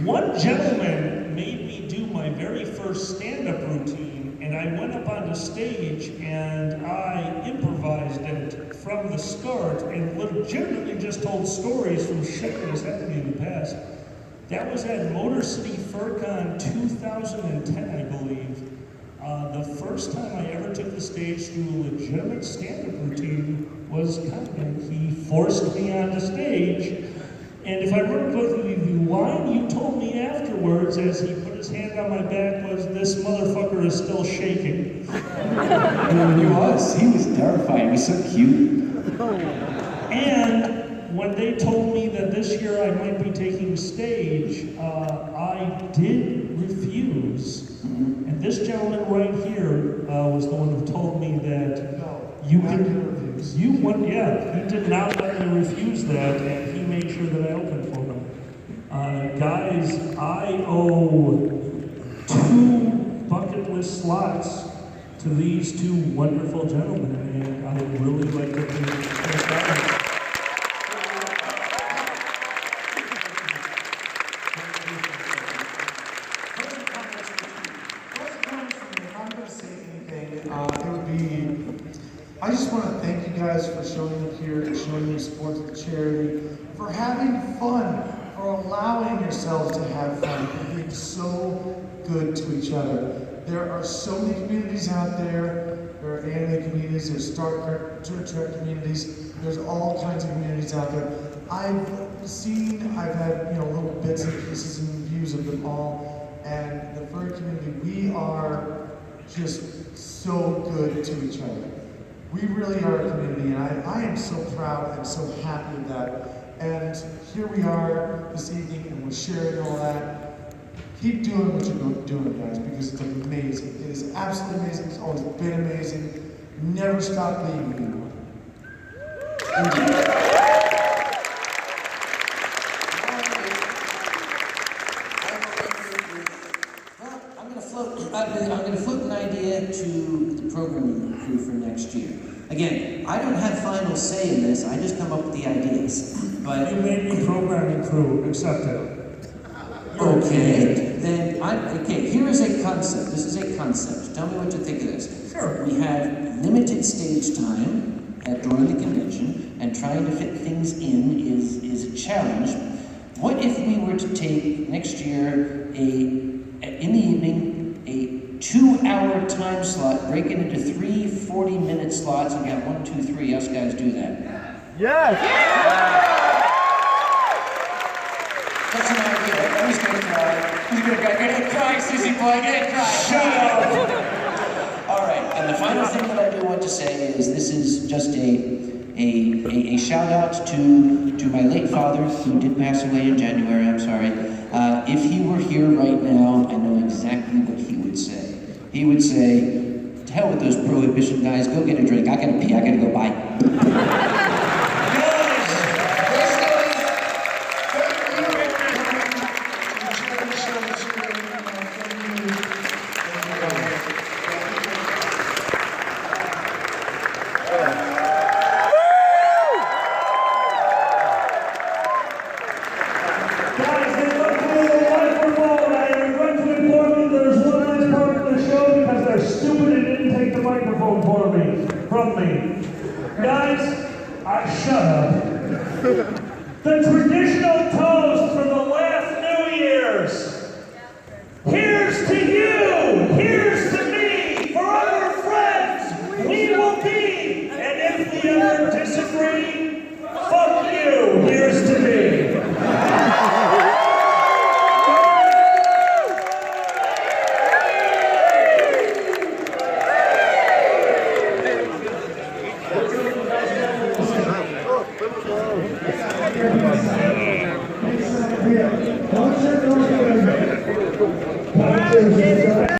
One gentleman made me do my very first stand-up routine, and I went up on the stage and I improvised it from the start and legitimately just told stories from shit that has happened to me in the past. That was at Motor City FurCon 2010, I believe. The first time I ever took the stage to a legitimate stand-up routine was Kage. He forced me on the stage, and if I remember correctly, the line you told me afterwards as he put his hand on my back was, "This motherfucker is still shaking." He was terrified, he was so cute. And when they told me that this year I might be taking stage, I did refuse. And this gentleman right here was the one who told me that You he did not let me refuse that, and he made sure that I opened for him. Guys, I owe 2 bucket list slots to these 2 wonderful gentlemen, and I would really like to thank I just want to thank you guys for showing up here and showing your support to the charity, for having fun, for allowing yourselves to have fun, for being so good to each other. There are so many communities out there. There are anime communities, there's Star Trek communities, there's all kinds of communities out there. I've had little bits and pieces and views of them all, and the furry community, we are just so good to each other. We really are a community, and I am so proud and so happy with that. And here we are this evening, and we're sharing all that. Keep doing what you're doing, guys, because it's amazing. It is absolutely amazing. It's always been amazing. Never stop being you. Thank you. I'm going to float an idea to the programming crew for next year. Again, I don't have final say in this, I just come up with the ideas. But You made me programming crew, accept it. okay, here is a concept. This is a concept. Tell me what you think of this. Sure. We have limited stage time during the convention, and trying to fit things in is a challenge. What if we were to take next year in the evening, a 2-hour time slot, break it into 3 40-minute slots, and we have 1, 2, 3 us guys do that? Yes! That's an idea. Who's gonna try? Who's gonna try, sissy boy? Get it try. Shut up! All right. And the final thing that I do want to say is this is just a shout out to my late father who did pass away in January. I'm sorry. If he were here right now, I know exactly what he would say. He would say, "To hell with those prohibition guys. Go get a drink. I gotta pee. I gotta go. Bye." Guys, they look cool, wonderful, and I regret to inform Shut up. The traditional toast for the last New Year's. Here's to you, here's to me, forever friends, we will be. And if we ever disagree, fuck you, here's to me. Yeah.